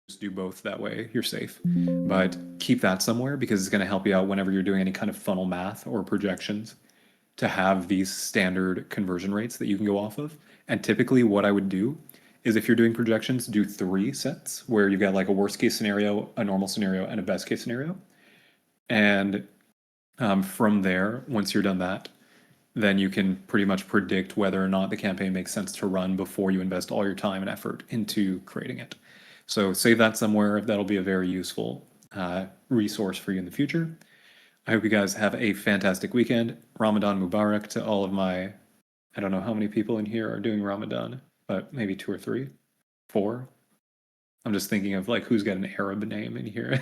Just do both, that way you're safe. But keep that somewhere because it's going to help you out whenever you're doing any kind of funnel math or projections, to have these standard conversion rates that you can go off of. And typically what I would do is, if you're doing projections, do 3 sets where you've got like a worst case scenario, a normal scenario, and a best case scenario. And from there, once you're done that, then you can pretty much predict whether or not the campaign makes sense to run before you invest all your time and effort into creating it. So save that somewhere. That'll be a very useful resource for you in the future. I hope you guys have a fantastic weekend. Ramadan Mubarak to all of my, I don't know how many people in here are doing Ramadan, but maybe 2 or 3, 4. I'm just thinking of like who's got an Arab name in here.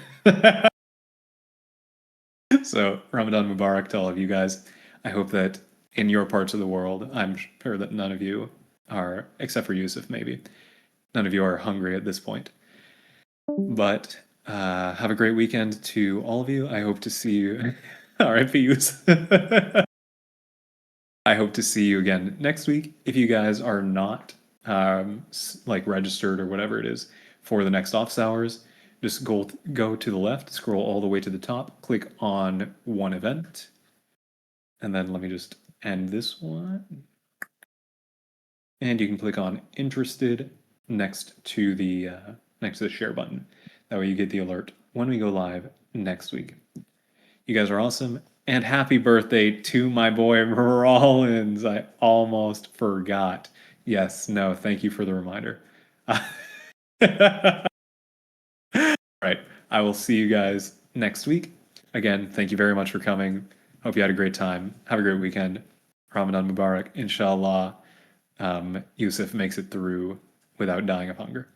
So Ramadan Mubarak to all of you guys. I hope that in your parts of the world, I'm sure that none of you are, except for Yusuf maybe, none of you are hungry at this point. But have a great weekend to all of you. I hope to see you. RIP Yusuf. I hope to see you again next week. If you guys are not like registered or whatever it is for the next office hours, just go to the left, scroll all the way to the top, click on one event, and then let me just end this one. And you can click on interested next to the share button. That way you get the alert when we go live next week. You guys are awesome. And happy birthday to my boy Rollins. I almost forgot. Yes, no, thank you for the reminder. Right. I will see you guys next week. Again, thank you very much for coming. Hope you had a great time. Have a great weekend. Ramadan Mubarak. Inshallah, Yusuf makes it through without dying of hunger.